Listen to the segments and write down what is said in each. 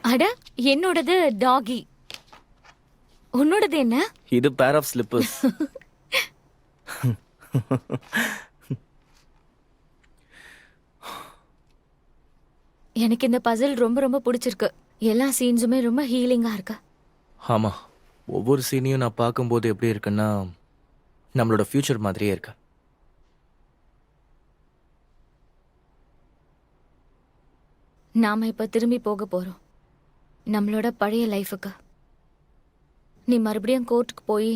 அட, என்னோடது டாகி. உன்னோடது என்ன? இது பேர் ஆஃப் ஸ்லிப்பர்ஸ். எனக்கு இந்த பசில் ரொம்ப ரொம்ப பிடிச்சிருக்கு. எல்லா சீன்ஸுமே ரொம்ப ஹீலிங்கா இருக்கு. ஆமா, ஒவ்வொரு சீனையும் நான் பார்க்கும்போது எப்படி இருக்குன்னா நம்மளோட ஃபியூச்சர் மாதிரியே இருக்கு. நாம இப்ப திரும்பி போக போறோம் நம்மளோட பழைய லைஃபுக்கு. நீ மறுபடியும் கோர்ட்டுக்கு போய்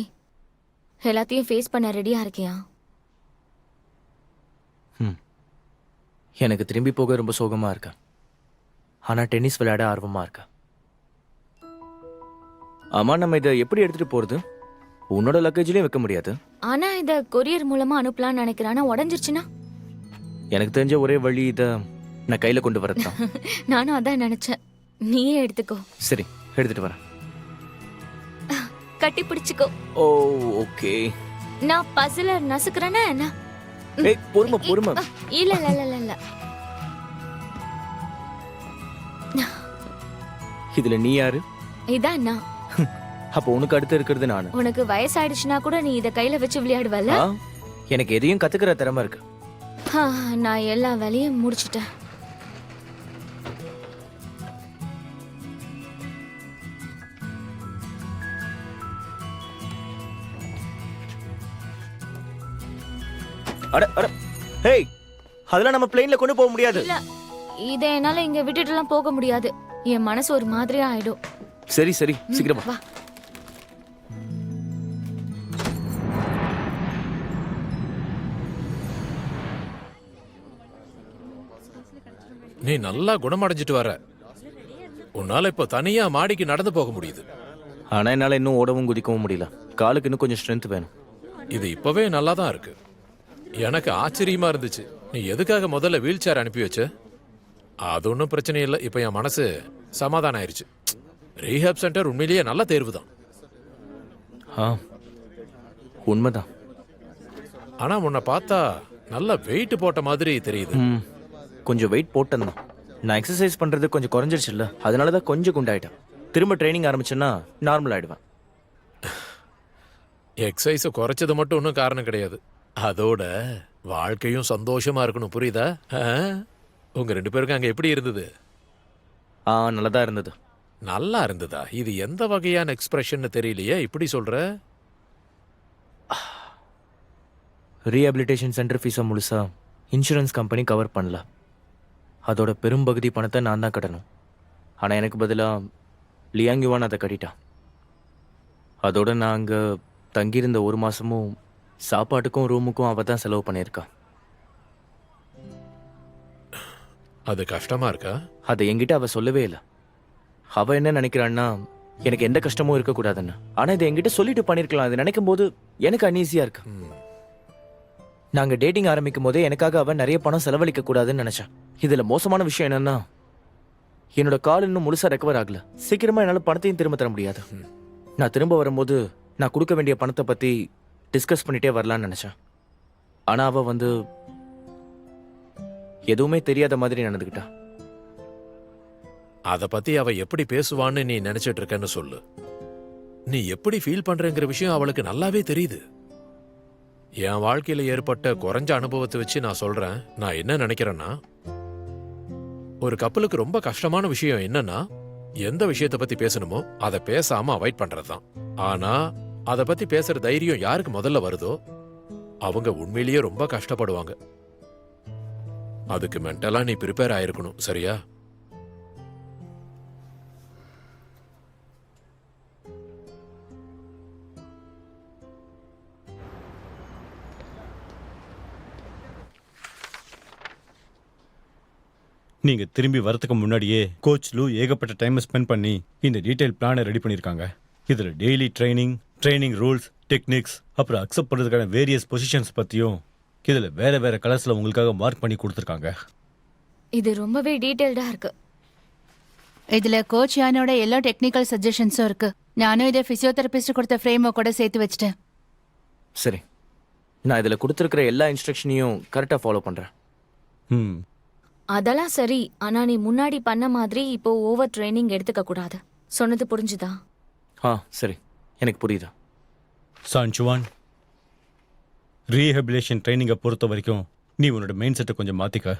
எல்லாத்தையும் ஃபேஸ் பண்ண ரெடியா இருக்கியா? எனக்கு திரும்பி போக ரொம்ப சோகமா இருக்கு. ஆனா டென்னிஸ் விளையாட ஆர்வமா இருக்கு. ஆமா, நம்ம இதை எப்படி எடுத்துட்டு போறது? உன்னோட லக்கேஜ்லயும் வைக்க முடியாது. ஆனா இத கொரியர் மூலமா அனுப்பலாம்னு நினைக்கிறேன். ஆனா உடஞ்சிருச்சுன்னா? எனக்கு தெரிஞ்ச ஒரே வழி இதை நான் கையில கொண்டு வரதுதான். நானும் அதான் நினைச்சேன். நீயே எடுத்துக்கோ. சரி, எடுத்துட்டு வரேன். கட்டி பிடிச்சுக்கோ. ஓ, ஓகே. நான் பசில நசுக்குறேன்னா என்ன? ஏய், பொறுமை பொறுமை. இல்ல இல்ல இல்ல இல்ல. இதுல நீ யாரு? இதான் நான். அப்ப உனக்கு அடுத்து இருக்கிறது நானு. உனக்கு வயசாயிடுச்சுன்னா கூட நீ இத கையில வச்சு விளையாடுவல்ல? எனக்கு எதையும் கத்துக்கிற திறமை இருக்கு. நான் எல்லா வேலையும் முடிச்சிட்டேன். அட அட, ஹேய், அதெல்லாம் நம்ம பிளேன்ல கொண்டு போக முடியாது. இல்ல, இத என்னால இங்க விட்டுட்டு எல்லாம் போக முடியாது. என் மனசு ஒரு மாதிரியா ஆயிடும். சரி சரி, சீக்கிரமா வா. நீ நல்லா குணமடைஞ்சிட்டு வர. உன்னால இப்போ தனியா மாடிக்கு நடந்து போக முடியுது. ஆனா என்னால இன்னும் ஓடவும் குதிக்கவும் முடியல. காலுக்கு இன்னும் கொஞ்சம் ஸ்ட்ரென்த் வேணும். இது இப்பவே நல்லா தான் இருக்கு. எனக்கு ஆச்சரியமா இருந்துச்சு நீ எதுக்காக முதல்ல வீல் சேர் அனுப்பி வச்ச. அது ஒன்றும் பிரச்சனை இல்லை. இப்போ என் மனசு சமாதானம் ஆயிடுச்சு. ரீஹாப் சென்டர் உண்மையிலேயே நல்ல தேர்வு தான். உண்மைதான். ஆனா உன்னை பார்த்தா நல்ல வெயிட் போட்ட மாதிரி தெரியுது. கொஞ்சம் வெயிட் போட்டேன் தான். நான் எக்ஸசைஸ் பண்றது கொஞ்சம் குறைஞ்சிருச்சுல்ல, அதனாலதான் கொஞ்சம் குண்டாயிட்டேன். திரும்ப ட்ரைனிங் ஆரம்பிச்சேன்னா நார்மல் ஆயிடுவேன். எக்ஸசைஸை குறைச்சது மட்டும் ஒன்றும் காரணம் கிடையாது. அதோட வாழ்க்கையும் சந்தோஷமா இருக்கணும், புரியுதா? உங்க 2 பேருக்கும் அங்க எப்படி இருந்தது? நல்லதா இருந்தது. நல்லா இருந்ததா? இது எந்த வகையான எக்ஸ்பிரஷன் தெரியலையே, இப்படி சொல்ற? ரீஹாபிலிட்டேஷன் சென்டர் ஃபீஸை முழுசா இன்சூரன்ஸ் கம்பெனி கவர் பண்ணல. அதோட பெரும்பகுதி பணத்தை நான் தான் கட்டணும். ஆனால் எனக்கு பதிலாக லியாங் யுவான் அதை கட்டிட்டான். அதோட நான் அங்கே தங்கியிருந்த 1 மாதமும் சாப்பாட்டுக்கும் ரூமுக்கும் அவள் தான் செலவு பண்ணியிருக்கா. அது கஷ்டமா இருக்கா? அதை என்கிட்ட அவள் சொல்லவே இல்லை. அவள் என்ன நினைக்கிறான்னா எனக்கு எந்த கஷ்டமும் இருக்கக்கூடாதுன்னு. ஆனால் இதை என்கிட்ட சொல்லிட்டு பண்ணியிருக்கலாம். அதை நினைக்கும் போது எனக்கு அன்ஈஸியாக இருக்கு. நாங்கள் டேட்டிங் ஆரம்பிக்கும் போதே எனக்காக அவன் நிறைய பணம் செலவழிக்க கூடாதுன்னு நினைச்சேன். இதில் மோசமான விஷயம் என்னன்னா என்னோட கால் இன்னும் முழுசா ரெக்கவர் ஆகல. சீக்கிரமா என்னால் பணத்தையும் திரும்ப தர முடியாது. நான் திரும்ப வரும்போது நான் கொடுக்க வேண்டிய பணத்தை பற்றி டிஸ்கஸ் பண்ணிட்டே வரலான்னு நினச்சேன். ஆனால் அவள் வந்து எதுவுமே தெரியாத மாதிரி நடந்துக்கிட்டா. அதை பத்தி அவ எப்படி பேசுவான்னு நீ நினைச்சிட்டு இருக்கன்னு சொல்லு. நீ எப்படி ஃபீல் பண்றங்கிற விஷயம் அவளுக்கு நல்லாவே தெரியுது. என் வாழ்க்கையில ஏற்பட்ட குறைஞ்ச அனுபவத்தை வச்சு நான் சொல்றேன். நான் என்ன நினைக்கிறேன்னா, ஒரு கப்பலுக்கு ரொம்ப கஷ்டமான விஷயம் என்னன்னா, எந்த விஷயத்தை பத்தி பேசணுமோ அதை பேசாம அவாய்ட் பண்றதுதான். ஆனா அதை பத்தி பேசுற தைரியம் யாருக்கு முதல்ல வருதோ அவங்க உண்மையிலேயே ரொம்ப கஷ்டப்படுவாங்க. அதுக்கு மென்டலா நீ ப்ரிப்பேர் ஆயிருக்கணும், சரியா? நீங்க திரும்பி வரதுக்கு முன்னாடியே கோச் லூ ஏகப்பட்ட டைம் ஸ்பெண்ட் பண்ணி இந்த டீடைல் பிளானை ரெடி பண்ணியிருக்காங்க. இதுல டெய்லி ட்ரைனிங் ரூல்ஸ், டெக்னிக்ஸ், அப்புறம் அக்செப்ட் பண்றதுக்கான வேரியஸ் பொசிஷன்ஸ் பத்தியும் இதுல வேற வேற கலர்ஸ்ல உங்களுக்காக மார்க் பண்ணி கொடுத்துருக்காங்க. இது ரொம்பவே டீடைல்டா இருக்கு. இதுல கோச் யானோட எல்லா டெக்னிக்கல் சஜஷன்ஸும் இருக்கு. நானும் இதை பிசியோதெரபிஸ்ட் கொடுத்த ஃப்ரேம் கூட சேர்த்து வச்சிட்டேன். சரி, நான் இதில் கொடுத்துருக்கிற எல்லா இன்ஸ்ட்ரக்ஷனையும் கரெக்டாக ஃபாலோ பண்ணுறேன். அதெல்லாம் சரி, ஆனா நீ முன்னாடி பண்ண மாதிரி இப்போ ஓவர் ட்ரைனிங் எடுத்துக்க கூடாது. சொன்னது புரிஞ்சுதா? சரி, எனக்கு புரியுதா. சான்சுவான், ரீஹபிலேஷன் ட்ரைனிங்கை பொறுத்த வரைக்கும் நீ உன்னோட மைண்ட் செட்டை கொஞ்சம் மாற்றிக்க.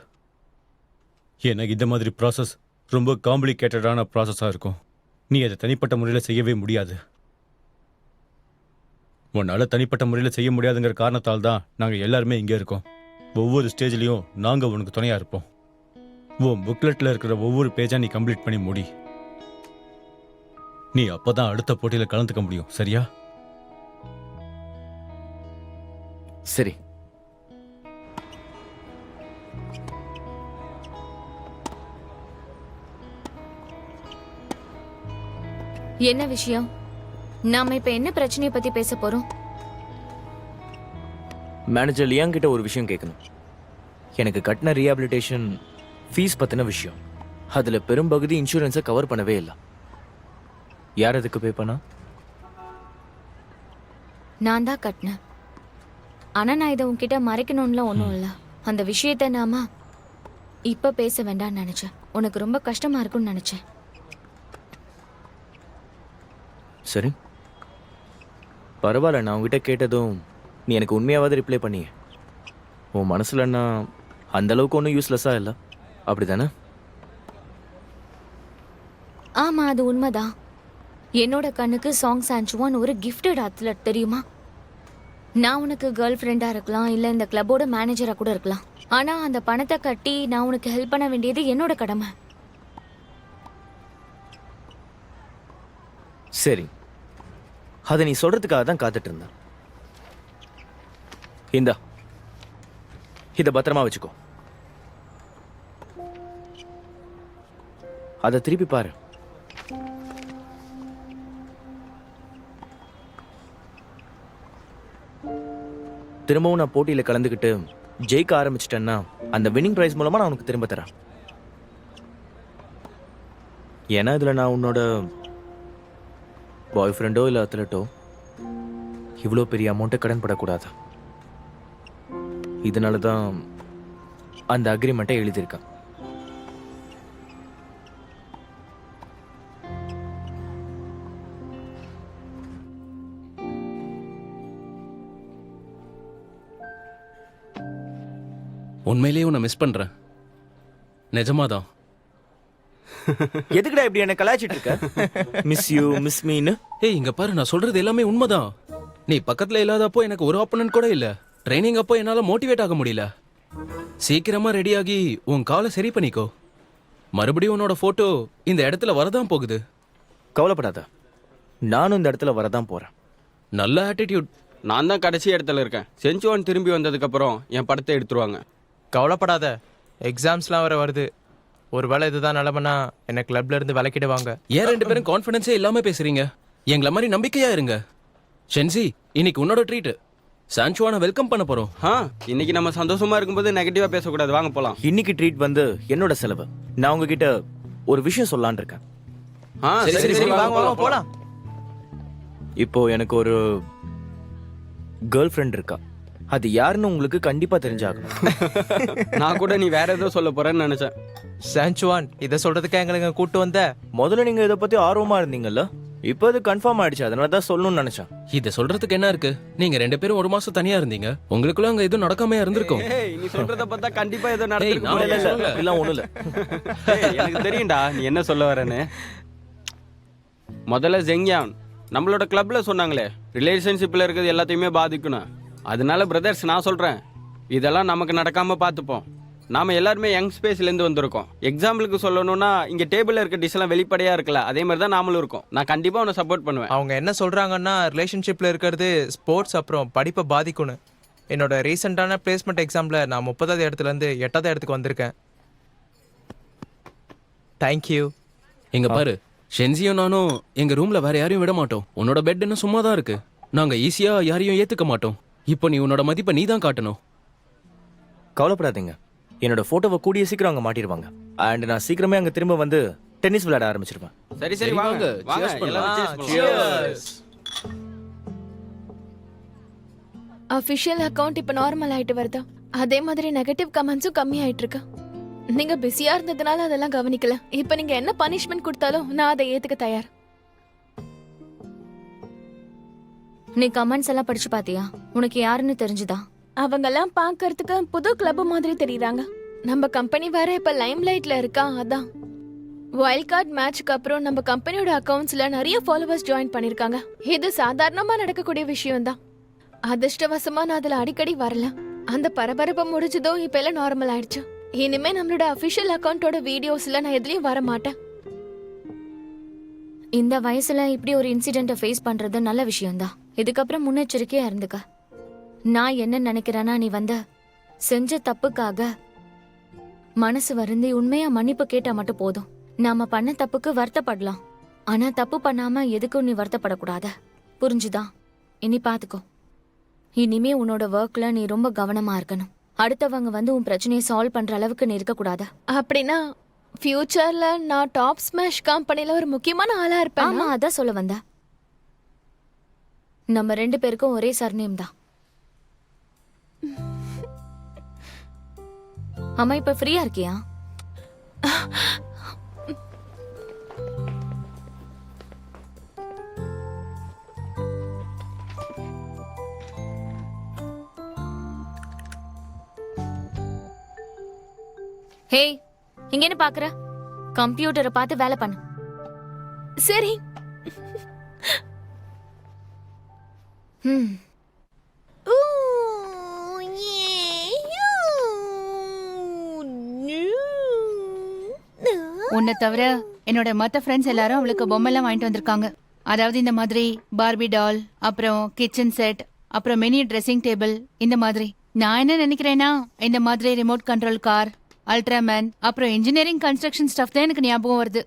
ஏன்னா இந்த மாதிரி ப்ராசஸ் ரொம்ப காம்ப்ளிகேட்டடான ப்ராசஸாக இருக்கும். நீ அதை தனிப்பட்ட முறையில் செய்யவே முடியாது. உன்னால் தனிப்பட்ட முறையில் செய்ய முடியாதுங்கிற காரணத்தால் தான் நாங்கள் எல்லாருமே இங்கே இருக்கோம். ஒவ்வொரு ஸ்டேஜ்லேயும் நாங்கள் உனக்கு துணையாக இருப்போம். உன் புக்லெட்டில் இருக்கிற ஒவ்வொரு பேஜாக நீ கம்ப்ளீட் பண்ணி முடி. நீ அப்போ தான் அடுத்த போட்டியில் கலந்துக்க முடியும், சரியா? சரி. என்ன விஷயம்? நாம இப்ப என்ன பிரச்சனையை பத்தி பேச போறோம்? மேனேஜர் லியாங் கிட்ட ஒரு விஷயம் கேட்கணும். எனக்கு கட்டின ரீஹாபிலிட்டேஷன் ஃபீஸ் பத்தின விஷயம். அதுல பெரும்பகுதி இன்சூரன்ஸை கவர் பண்ணவே இல்லை. யார் அதுக்கு பே பண்ணா? நான் தான் கட்டினேன். ஆனா நான் இதை உன்கிட்ட மறைக்கணும்ல ஒன்றும் இல்லை. அந்த விஷயத்த நாம இப்ப பேச வேண்டாம்னு நினைச்சேன். உனக்கு ரொம்ப கஷ்டமா இருக்கும்னு நினைச்சேன். சரி, பரவாயில்ல. நான் உங்ககிட்ட கேட்டதும் நீ எனக்கு உண்மையாவது ரிப்ளை பண்ணிய. உன் மனசுல நான் அந்த அளவுக்கு ஒன்றும் யூஸ்லெஸ்ஸாக இல்லை, அப்படிதானே? ஆமா, அது உண்மைதான். என்னோட கண்ணுக்கு சாங் சான்சுவான் ஒரு கிஃப்டட் அத்லட், தெரியுமா? நான் உனக்கு கேர்ள் ஃப்ரெண்டா இருக்கலாம், இல்ல இந்த கிளப்போட மேனேஜரா கூட இருக்கலாம். ஆனா அந்த பணத்தை கட்டி நான் உனக்கு ஹெல்ப் பண்ண வேண்டியது என்னோட கடமை. சரி, அதை நீ சொல்றதுக்காக தான் காத்துட்டு இருந்தேன். இந்தா, இதை பத்திரமா வச்சுக்கோ. அதை திருப்பி பாரு. திரும்பவும் நான் போட்டியில கலந்துக்கிட்டு ஜெயிக்க ஆரம்பிச்சிட்டேன்னா அந்த வின்னிங் பிரைஸ் மூலமா நான் உனக்கு திரும்ப தரேன். ஏன்னா இதுல நான் உன்னோட பாய் ஃப்ரெண்டோ இல்லை அத்லட்டோ இவ்வளோ பெரிய அமௌண்ட்டை கடன் படக்கூடாது. இதனால தான் அந்த அக்ரிமெண்ட்டை எழுதியிருக்கேன். உண்மையிலேயே உன்னை மிஸ் பண்றேன், நிஜமாதான். எதுக்குடா இப்படி என்ன கலாய்ச்சிட்டு இருக்க? மிஸ் யூ மிஸ் மீன்னு. ஏய் இங்க பாரு, நான் சொல்றது எல்லாமே உண்மைதான். நீ பக்கத்துல இல்லாதப்போ எனக்கு ஒரு ஆப்போனன்ட் கூட இல்ல. ட்ரைனிங் அப்போ என்னால மோட்டிவேட் ஆக முடியல. சீக்கிரமா ரெடியாகி உன் காலை சரி பண்ணிக்கோ. மறுபடியும் உன்னோட போட்டோ இந்த இடத்துல வரதான் போகுது. கவலைப்படாத, நானும் இந்த இடத்துல வரதான் போறேன். நல்ல ஆட்டிடியூட். நான் தான் கடைசி இடத்துல இருக்கேன். செஞ்சுவான் திரும்பி வந்ததுக்கப்புறம் என் படத்தை எடுத்துருவாங்க. கவலைப்படாத, எக்ஸாம்ஸ்லாம் வர வருது. ஒருவேளை இதுதான் நிலமனா என்ன கிளப்ல இருந்து விலக்கிடுவாங்க. ஏன் ரெண்டு பேரும் கான்ஃபிடன்ஸே இல்லாம பேசுறீங்க? எங்களை மாதிரி நம்பிக்கையா இருங்க. ஷென்சி, இன்னைக்கு உன்னோட ட்ரீட். சான்சுவானை வெல்கம் பண்ண போறோம். இன்னைக்கு நம்ம சந்தோஷமா இருக்கும்போது நெகட்டிவா பேசக்கூடாது. வாங்க போலாம். இன்னைக்கு ட்ரீட் வந்து என்னோட செலவு. நான் உங்ககிட்ட ஒரு விஷயம் சொல்லலான்னு இருக்கேன். சரி வாங்க போலாம். இப்போ எனக்கு ஒரு கேர்ள் ஃப்ரெண்ட் இருக்கா. அது யாருன்னு உங்களுக்கு கண்டிப்பா தெரிஞ்சாகணும். நான் கூட நீ வேற ஏதோ சொல்ல போறேன்னு நினைச்சேன். சான்சுவான், இதை சொல்றதுக்கு எங்களுக்கு கூட்டு வந்த? முதல்ல நீங்க இதை பத்தி ஆர்வமா இருந்தீங்கல்ல, இப்போ அது கன்ஃபார்ம் ஆயிடுச்சு. அதனால தான் சொல்லணும்னு நினைச்சேன். இதை சொல்றதுக்கு என்ன இருக்கு? நீங்க ரெண்டு பேரும் ஒரு மாசம் தனியா இருந்தீங்க. உங்களுக்குள்ள அங்க எதுவும் நடக்காமையா இருந்திருக்கும். நீ சொல்றத பார்த்தா கண்டிப்பா ஏதோ நான் நடந்திருக்கும். இல்ல, இல்ல, இல்ல, இல்ல, ஒண்ணும் இல்ல. எனக்கு தெரியும்டா நீ என்ன சொல்ல வரேன்னு. முதல்ல ஜெங்யான் நம்மளோட கிளப்ல சொன்னாங்களே, ரிலேஷன்ஷிப்ல இருக்கிறது எல்லாத்தையுமே பாதிக்கணும். அதனால பிரதர்ஸ், நான் சொல்றேன், இதெல்லாம் நமக்கு நடக்காம பார்த்துப்போம். நாம எல்லாருமே யங் ஸ்பேஸ்ல இருந்து வந்திருக்கோம். எக்ஸாம்பிளுக்கு சொல்லணும்னா இங்க டேபிள்ல இருக்க டிஷ் எல்லாம் வெளிப்படையா இருக்கல, அதே மாதிரி தான் நாமளும் இருக்கோம். நான் கண்டிப்பா உன்னை சப்போர்ட் பண்ணுவேன். அவங்க என்ன சொல்றாங்கன்னா ரிலேஷன்ஷிப்ல இருக்கிறது ஸ்போர்ட்ஸ் அப்புறம் படிப்பை பாதிக்கணும். என்னோட ரீசெண்டான பிளேஸ்மெண்ட் எக்ஸாம்ல நான் 30வது இடத்துல இருந்து 8வது இடத்துக்கு வந்திருக்கேன். தேங்க்யூ. எங்க பாரு, ஷென்சியும் நானும் எங்க ரூம்ல வேற யாரையும் விட மாட்டோம். உன்னோட பெட் என்ன சும்மா தான் இருக்கு. நாங்க ஈஸியா யாரையும் ஏத்துக்க மாட்டோம். இப்போ நீ உன்னோட மதிப்பை நீ தான் காட்டணும். கவலைப்படாதீங்க, என்னோட போட்டோவை கூடிய சீக்கிரம் அங்க மாட்டிடுவாங்க. அண்ட் நான் சீக்கிரமே அங்க திரும்ப வந்து டென்னிஸ் விளையாட ஆரம்பிச்சிருவேன். சரி சரி, வாங்க வாங்க. Cheers பண்ணலாம். எல்லாரும் cheers பண்ணலாம். அஃபிஷியல் அக்கவுண்ட் இப்போ நார்மல் ஆயிட்டு வருதா? அதே மாதிரி நெகட்டிவ் கமெண்ட்ஸும் கம்மி ஆயிட்டு இருக்கு. நீங்க பிஸியா இருந்ததுனால அதெல்லாம் கவனிக்கல. இப்ப நீங்க என்ன பனிஷ்மெண்ட் கொடுத்தாலும் நான் அதை ஏத்துக்க தயார். நீ கமெண்ட்ஸ் எல்லாம் படிச்சு பாத்தியா? உனக்கு யாருன்னு தெரிஞ்சுதா? அவங்கெல்லாம் பார்க்கறதுக்கு புது கிளப் மாதிரி தெரியுறாங்க. நம்ம கம்பெனி வேற இப்ப லைம் லைட்ல இருக்கா, அதான். வைல்ட் கார்டு மேட்ச்க்கு அப்புறம் நம்ம கம்பெனியோட அக்கவுண்ட்ஸ்ல நிறைய ஃபாலோவர்ஸ் ஜாயின் பண்ணிருக்காங்க. இது சாதாரணமா நடக்கக்கூடிய விஷயம் தான். அதிர்ஷ்டவசமா நான் அதுல அடிக்கடி வரல. அந்த பரபரப்பு முடிஞ்சதும் இப்ப எல்லாம் நார்மல் ஆயிடுச்சு. இனிமே நம்மளோட அபிஷியல் அக்கவுண்டோட வீடியோஸ்ல நான் எதுலயும் வர மாட்டேன். இந்த வயசுல இப்படி ஒரு இன்சிடென்ட்டை ஃபேஸ் பண்றது நல்ல விஷயம்தான். இதுக்கப்புறம் முன்னெச்சரிக்கையா இருந்துக்க. நான் என்ன நினைக்கிறேன்னா, நீ செஞ்ச தப்புக்காக மனசு வருந்தி உண்மையா மன்னிப்பு கேட்டா மட்டும் போதும். நாம பண்ண தப்புக்கு வருத்தப்படலாம், ஆனா தப்பு பண்ணாம எதுக்கும் நீ வருத்தப்படக்கூடாது. புரிஞ்சுதா? இனி பாத்துக்கோ. இனிமே உன்னோட ஒர்க்ல நீ ரொம்ப கவனமா இருக்கணும். அடுத்தவங்க உன் பிரச்சனையை சால்வ் பண்ற அளவுக்கு நீ இருக்கக்கூடாது. அப்படின்னா ஃபியூச்சர்ல நான் டாப் ஸ்மாஷ் கம்பெனில ஒரு முக்கியமான ஆளா இருப்பேன். ஆமா, அதான் சொல்ல வந்த. நம்ம 2 பேருக்கும் ஒரே சர்நேம் தான். அம்மா, இப்ப ஃப்ரீயா இருக்கியா? ஹே, இங்க என்ன பாக்குற? கம்ப்யூட்டரை பார்த்து வேலை பண்ணு. சரி. ம். உன்னை தவிர என்னோட மத்த ஃப்ரெண்ட்ஸ் எல்லாரும் அவளுக்கு பொம்மைலாம் வாங்கிட்டு வந்திருக்காங்க. அதாவது இந்த மாதிரி பார்பி டால், அப்புறம் கிச்சன் செட், அப்புறம் மினி ட்ரெஸ்ஸிங் டேபிள், இந்த மாதிரி. நான் என்ன நினைக்கிறேன்னா, இந்த மாதிரி ரிமோட் கண்ட்ரோல் கார், அல்ட்ராமேன், அப்புறம் இன்ஜினியரிங் கன்ஸ்ட்ரக்ஷன் ஸ்டஃப் தான் எனக்கு ஞாபகம் வருது.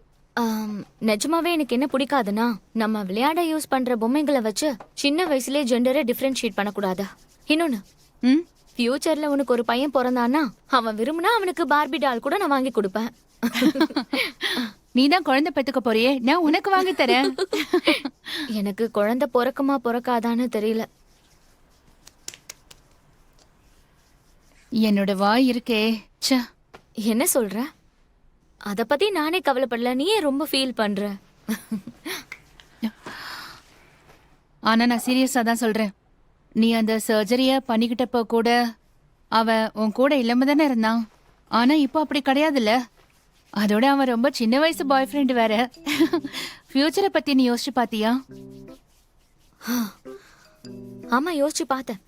நிஜமாவே எனக்கு என்ன பிடிக்காதுன்னா, நம்ம விளையாட யூஸ் பண்ற பொம்மைகளை வச்சு சின்ன வயசுலயே ஜெண்டரை டிஃபரன்ஷியேட் பண்ணக்கூடாது. இன்னொன்னு, ம் ஃபியூச்சர்ல உனக்கு ஒரு பையன் பிறந்தான்னா அவன் விரும்பினா அவனுக்கு பார்பி டால் கூட நான் வாங்கி கொடுப்பேன். நீ தான் குழந்தை பெத்துக்க போறியே, நான் உனக்கு வாங்கி தரேன். எனக்கு குழந்தை பிறக்குமா பிறக்காதான்னு தெரியல. என்னோட வாய் இருக்கே, ச்சே. என்ன சொல்ற? அத பத்தி நானே கவலைப்படல, நீயே ரொம்ப ஃபீல் பண்ற. ஆனா நான் சீரியஸா தான் சொல்றேன். நீ அந்த சர்ஜரிய பண்ணிக்கிட்டப்ப கூட அவன் உன் கூட இல்லாம தானே இருந்தான். ஆனா இப்போ அப்படி கிடையாதுல்ல. அதோட அவன் ரொம்ப சின்ன வயசு பாய் ஃப்ரெண்ட் வேற. ஃபியூச்சரை பத்தி நீ யோசிச்சு பாத்தியா? ஆமா, யோசிச்சு பார்த்தேன்.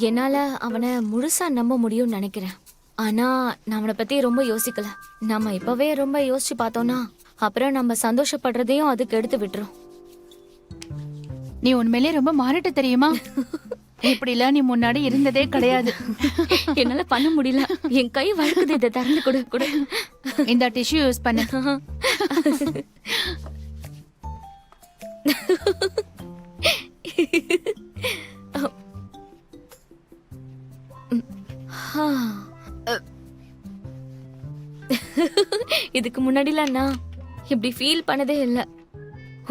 என்னால அவனை முழுசா நம்ப முடியும்னு நினைக்கிறேன். ஆனா நான் அவனை பத்தி ரொம்ப யோசிக்கல. நம்ம இப்பவே ரொம்ப யோசிச்சு பார்த்தோம்னா அப்புறம் நம்ம சந்தோஷப்படுறதையும் அதுக்கு எடுத்து விட்டுரும். நீ உண்மையிலே ரொம்ப மாறிட்ட தெரியுமா? இப்படிலாம் நீ முன்னாடி இருந்ததே கிடையாது. என்னால பண்ண முடியல, என் கை வழுக்குது. இதை திறந்து கொடு கொடு. இந்த டிஷ்யூ யூஸ் பண்ணு. இதுக்கு முன்னாடிலாம் நான் இப்படி ஃபீல் பண்ணதே இல்ல.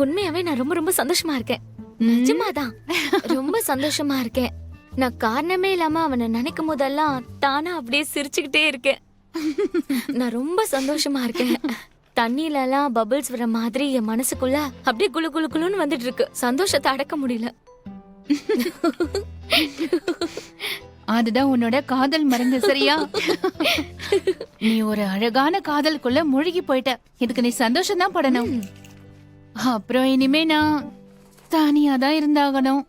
உண்மையாவே நான் ரொம்ப ரொம்ப சந்தோஷமா இருக்கேன். நிஜமாதான் ரொம்ப சந்தோஷமா இருக்கேன். நான் காரணமே இல்லாம அவனை நினைக்கும் போதெல்லாம் தானா அப்படியே சிரிச்சுக்கிட்டே இருக்கேன். நான் ரொம்ப சந்தோஷமா இருக்கேன். தண்ணியில எல்லாம் பபிள்ஸ் வர மாதிரி என் மனசுக்குள்ள அப்படியே குளு குளு குளுன்னு வந்துட்டு இருக்கு. சந்தோஷத்தை அடக்க முடியல. அதுதான் உன்னோட காதல் மருந்து, சரியா? நீ ஒரு அழகான காதலுக்குள்ள மூழ்கி போயிட்ட. இதுக்கு நீ சந்தோஷம் தான் படணும். அப்புறம் இனிமே நான் தனியா தான் இருந்தாகணும்.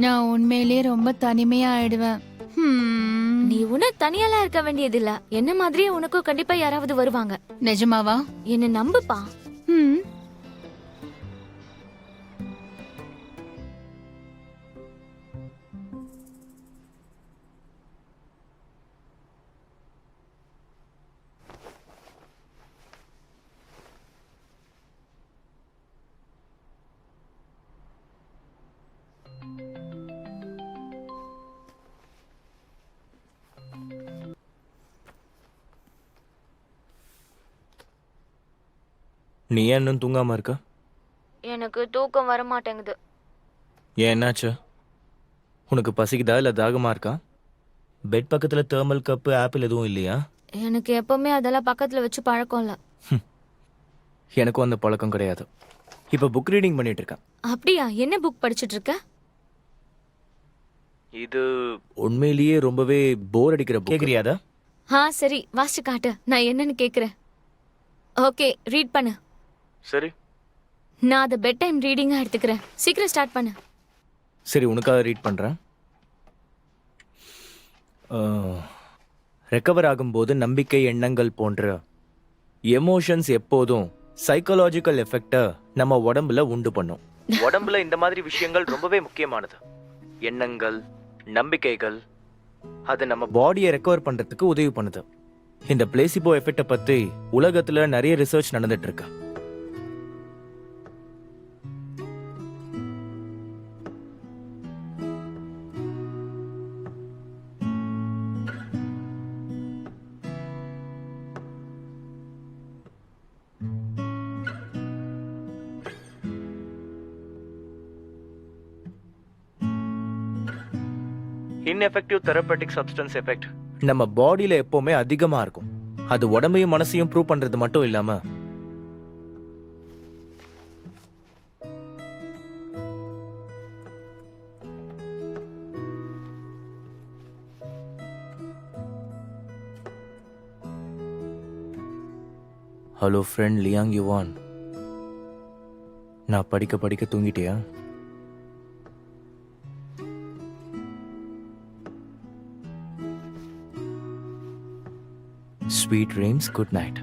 நான் உண்மையிலேயே ரொம்ப தனிமையா ஆயிடுவேன். நீ உன தனியாலாம் இருக்க வேண்டியது இல்ல. என்ன மாதிரியே உனக்கும் கண்டிப்பா யாராவது வருவாங்க. நிஜமாவா? என்ன நம்புப்பா. ம் நீ ஏன் இன்னும் தூங்காம இருக்க? எனக்கு தூக்கம் வர மாட்டேங்குது. ஏன், என்னாச்சு? உனக்கு பசிக்குதா இல்லை தாகமா இருக்கா? பெட் பக்கத்தில் தேர்மல் கப்பு ஆப்பிள் எதுவும் இல்லையா? எனக்கு எப்பவுமே அதெல்லாம் பக்கத்துல வச்சு பழக்கம் இல்ல. எனக்கும் அந்த பழக்கம் கிடையாது. இப்போ புக் ரீடிங் பண்ணிட்டு இருக்கேன். அப்படியா? என்ன புக் படிச்சிட்டு இருக்க? இது உண்மையிலேயே ரொம்பவே போர் அடிக்கிற புக். கேக்குறியாதா? சரி வாசிச்சு காட்டு, நான் என்னன்னு கேக்குறேன். ஓகே, ரீட் பண்ணு. சரி நான் அதை பெட் டைம் ரீடிங்கா எடுத்துக்கிறேன். சீக்கிரம் ஸ்டார்ட் பண்ணு. சரி, உனக்காக ரீட் பண்றேன். ரெக்கவர் ஆகும்போது நம்பிக்கை, எண்ணங்கள் போன்ற எமோஷன்ஸ் எப்போதும் சைக்காலஜிக்கல் எஃபெக்டை நம்ம உடம்புல உண்டு பண்ணும். உடம்புல இந்த மாதிரி விஷயங்கள் ரொம்பவே முக்கியமானது. எண்ணங்கள், நம்பிக்கைகள், அது நம்ம பாடியை ரெக்கவர் பண்றதுக்கு உதவி பண்ணுது. இந்த பிளேசிபோ எஃபெக்டை பத்தி உலகத்துல நிறைய ரிசர்ச் நடந்துட்டு இருக்கு. இன்எஃபெக்டிவ் தெரபெட்டிக் சப்ஸ்டன்ஸ் எஃபெக்ட் நம்ம பாடியில எப்பவுமே அதிகமா இருக்கும். அது உடம்பையும் மனசையும் ப்ரூவ் பண்றது மட்டும் இல்லாம ஹலோ ஃப்ரெண்ட் லியாங் யுவான், நான் படிக்க படிக்க தூங்கிட்டியா? Sweet dreams, good night.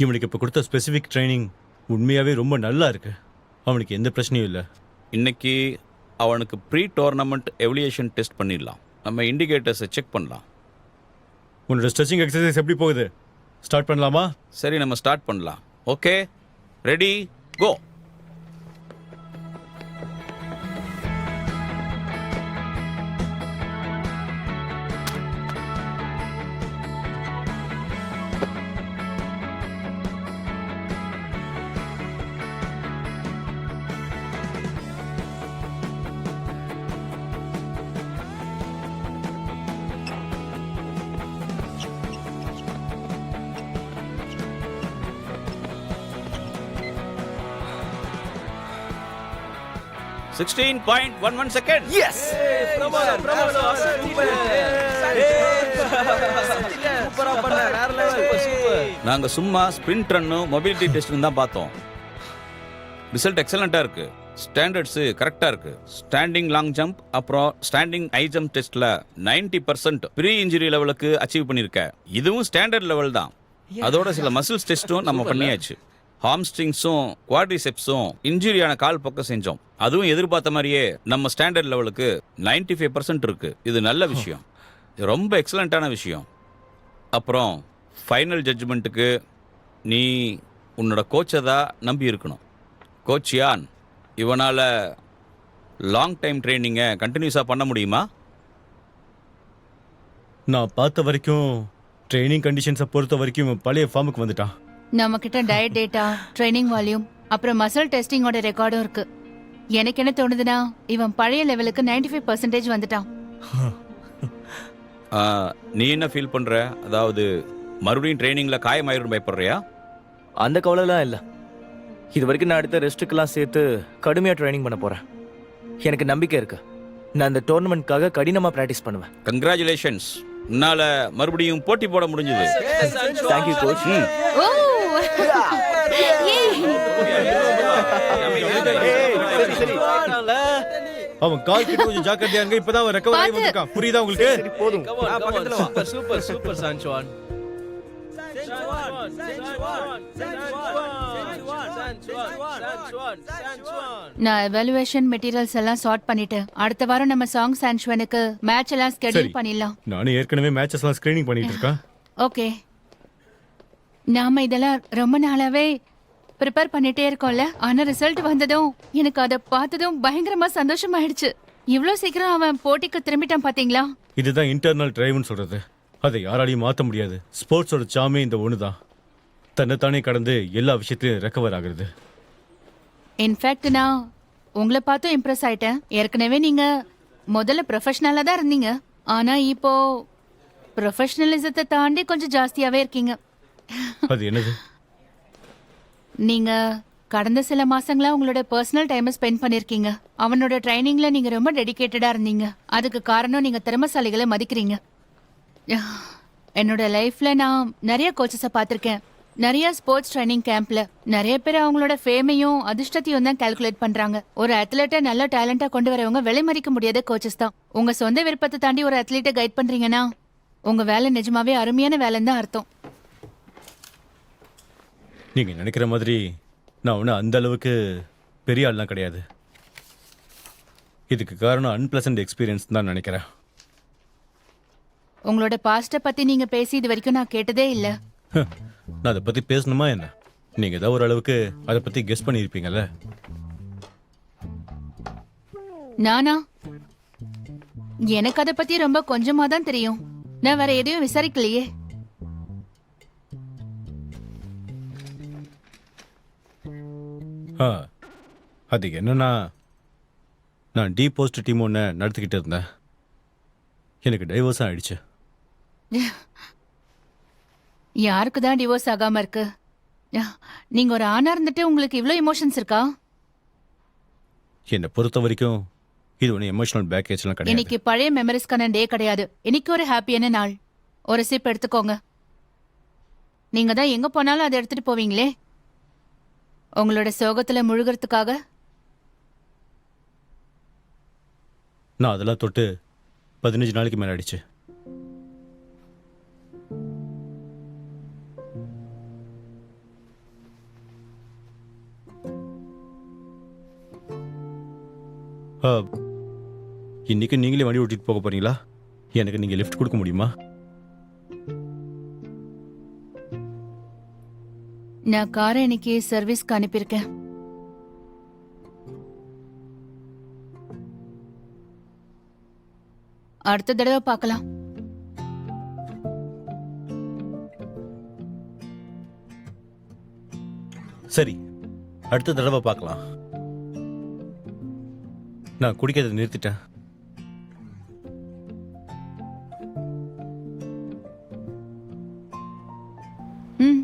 இவனுக்கு இப்போ கொடுத்த ஸ்பெசிஃபிக் ட்ரைனிங் உண்மையாகவே ரொம்ப நல்லா இருக்கு. அவனுக்கு எந்த பிரச்சனையும் இல்லை. இன்னைக்கு அவனுக்கு ப்ரீ டோர்னமெண்ட் எவல்யூஷன் டெஸ்ட் பண்ணிடலாம். நம்ம இண்டிகேட்டர்ஸை செக் பண்ணலாம். உன்னோட ஸ்ட்ரெச்சிங் எக்ஸசைஸ் எப்படி போகுது? ஸ்டார்ட் பண்ணலாமா? சரி, நம்ம ஸ்டார்ட் பண்ணலாம். ஓகே, ரெடி, கோ. $16.11 seconds. Yes! நாங்க சும்மா ஸ்பிரிண்ட் ரன்னும் மொபிலிட்டி டெஸ்ட்டும் தான் பார்த்தோம். ரிசல்ட் எக்ஸலண்டா இருக்கு. ஸ்டாண்டர்ட்ஸ் கரெக்டா இருக்கு. ஸ்டாண்டிங் லாங் ஜம்ப் அப்புறம் ஸ்டாண்டிங் ஹை ஜம்ப் டெஸ்ட்ல 90% ப்ரீ இன்ஜுரி லெவலுக்கு அச்சீவ் பண்ணிருக்க. இதுவும் ஸ்டாண்டர்ட் லெவல் தான். அதோட சில மசில்ஸ் டெஸ்ட்டும் நம்ம பண்ணியாச்சு. ஹாம்ஸ்ட்ரிங்ஸும் குவாட்ரிசெப்ஸும் இன்ஜுரியான கால் பக்கம் செஞ்சோம். அதுவும் எதிர்பார்த்த மாதிரியே நம்ம ஸ்டாண்டர்ட் லெவலுக்கு 95% இருக்கு. இது நல்ல விஷயம், ரொம்ப எக்ஸலண்ட்டான விஷயம். அப்புறம் ஃபைனல் ஜட்ஜ்மெண்ட்டுக்கு நீ உன்னோட கோச்சை தான் நம்பி இருக்கணும். கோச் யான், இவனால் லாங் டைம் ட்ரைனிங்கை கண்டினியூஸாக பண்ண முடியுமா? நான் பார்த்த வரைக்கும் ட்ரைனிங் கண்டிஷன்ஸை பொறுத்த வரைக்கும் இவன் பழைய ஃபார்முக்கு வந்துட்டான். நம்ம கிட்ட டயட் டேட்டா, ட்ரைனிங் வால்யூம், அப்புறம் மசில் டெஸ்டிங்கோட ரெக்கார்டும் இருக்கு. எனக்கு என்ன தோணுதுன்னா இவன் பழைய லெவலுக்கு 95% வந்துட்டான். நீ என்ன ஃபீல் பண்ற? அதாவது மறுபடியும் ட்ரைனிங்ல காயமாயிரும் பயப்படுறியா? அந்த கவலைலாம் இல்லை. இது வரைக்கும் நான் அடுத்த ரெஸ்ட்டுக்கெல்லாம் சேர்த்து கடுமையாக ட்ரைனிங் பண்ண போகிறேன். எனக்கு நம்பிக்கை இருக்கு. நான் அந்த டோர்னமெண்ட்காக கடினமாக ப்ராக்டிஸ் பண்ணுவேன். கங்க்ராச்சுலேஷன்ஸ், உன்னால மறுபடியும் போட்டி போட முடிஞ்சது. Thank you coach. ஓ அவன் கால் கிட்ட கொஞ்சம் ஜாக்கிரதையா இருங்க. இப்பதான் அவன் ரெக்கவர் ஆகி வந்திருக்கான். புரியுதா உங்களுக்கு? சூப்பர் சூப்பர் சூப்பர் சான்சுவான். நான் எவாலுவேஷன் மெட்டீரியல்ஸ் எல்லாம் சார்ட் பண்ணிட்டேன். அடுத்த வாரம் நம்ம சாங் சான்சுவனுக்கு மேட்ச் எல்லாம் ஸ்கெட்யூல் சரி. பண்ணிடலாம். நானும் ஏற்கனவே மேட்சஸ் எல்லாம் ஸ்கிரீனிங் பண்ணிட்டு இருக்கேன். ஓகே. நாம இதெல்லாம் ரொம்ப நாளாவே ப்ரிப்பேர் பண்ணிட்டே இருக்கோம்ல. ஆனா ரிசல்ட் வந்ததும் எனக்கு அதை பார்த்ததும் பயங்கரமா சந்தோஷமாயிடுச்சு. இவ்ளோ சீக்கிரம் அவன் போட்டிக்கு திரும்பிட்டான் பாத்தீங்களா? இதுதான் இன்டர்னல் டிரைவ்னு சொல்றது. அதை யாராலையும் மாற்ற முடியாது. ஸ்போர்ட்ஸோட சாமே இந்த ஒன்று தான். தன்னைத்தானே கடந்து எல்லா விஷயத்திலையும் ரெக்கவர் ஆகுறது. இன்ஃபேக்ட் நான் உங்களை பார்த்தும் இம்ப்ரெஸ் ஆயிட்டேன். ஏற்கனவே நீங்க முதல்ல ப்ரொஃபஷனலா தான் இருந்தீங்க. ஆனா இப்போ ப்ரொஃபஷனலிசத்தை தாண்டி கொஞ்சம் ஜாஸ்தியாவே இருக்கீங்க. அது என்னது? நீங்க கடந்த சில மாசங்களா உங்களோட பர்சனல் டைமை ஸ்பெண்ட் பண்ணிருக்கீங்க. அவனோட ட்ரைனிங்ல நீங்க ரொம்ப டெடிகேட்டடா இருந்தீங்க. அதுக்கு காரணம் நீங்க திறமைசாலிகளை மதிக்கிறீங்க. என்னோட லைஃப்ல நான் நிறைய கோச்சஸை பார்த்திருக்கேன். நிறைய ஸ்போர்ட்ஸ் ட்ரைனிங் கேம்ப்ல நிறைய பேர் அவங்களோட ஃபேமையும் அதிர்ஷ்டத்தையும் தான் கால்குலேட் பண்றாங்க. ஒரு அத்லெட்டை நல்ல டேலண்டா கொண்டு வரவங்க விலை மதிக்க முடியாத கோச்சஸ் தான். உங்க சொந்த விருப்பத்தை தாண்டி ஒரு அத்லீட்டை கைட் பண்றீங்கன்னா உங்க வேலை நிஜமாவே அருமையான வேலைன்னு தான் அர்த்தம். நீங்க நினைக்கிற மாதிரி நான் ஒன்றும் அந்த அளவுக்கு பெரிய ஆள்லாம் கிடையாது. இதுக்கு காரணம் அன்பிளசன்ட் எக்ஸ்பீரியன்ஸ் தான் நினைக்கிறேன். உங்களோட பாஸ்ட பத்தி நீங்க பேசி இது வரைக்கும் நான் கேட்டதே இல்ல. நான் அதை பத்தி பேசணுமா என்ன? நீங்க ஏதாவது ஒரு அளவுக்கு அதை பத்தி கெஸ் பண்ணியிருப்பீங்கல்ல. நானா? எனக்கு அதை பத்தி ரொம்ப கொஞ்சமா தான் தெரியும். நான் வேற எதையும் விசாரிக்கலையே. அது என்னன்னா, நான் டி போஸ்ட் டீம் ஒன்று நடத்திக்கிட்டு இருந்தேன். எனக்கு டைவர்ஸும் ஆயிடுச்சு. யாருக்கு தான் டிவோர்ஸ் ஆகாம இருக்கு? நீங்க ஒரு ஆணா இருந்துட்டு உங்களுக்கு இவ்ளோ எமோஷன்ஸ் இருக்கா? என்னை பொறுத்த வரைக்கும் இது ஒன்றும் எமோஷனல் பேக்கேஜ்லாம் கிடையாது. இன்னைக்கு பழைய மெமரிஸ்க்கான டே கிடையாது. இன்னைக்கு ஒரு ஹாப்பியான நாள். ஒரு சிப் எடுத்துக்கோங்க. நீங்க தான் எங்க போனாலும் அதை எடுத்துட்டு போவீங்களே. உங்களோட சோகத்துல முழுகிறதுக்காக. நான் அதெல்லாம் தொட்டு 15 நாளைக்கு மேலே ஆயிடுச்சு. இன்னைக்கு நீங்களே வண்டி ஓட்டிட்டு போக போறீங்களா? எனக்கு நீங்க லிஃப்ட் கொடுக்க முடியுமா? நான் காரை இன்னைக்கு சர்வீஸ்க்கு அனுப்பியிருக்கேன். அடுத்த தடவை பார்க்கலாம். சரி, அடுத்த தடவை பார்க்கலாம். நான் குடிக்கிறதை நிறுத்திட்டேன். ம்.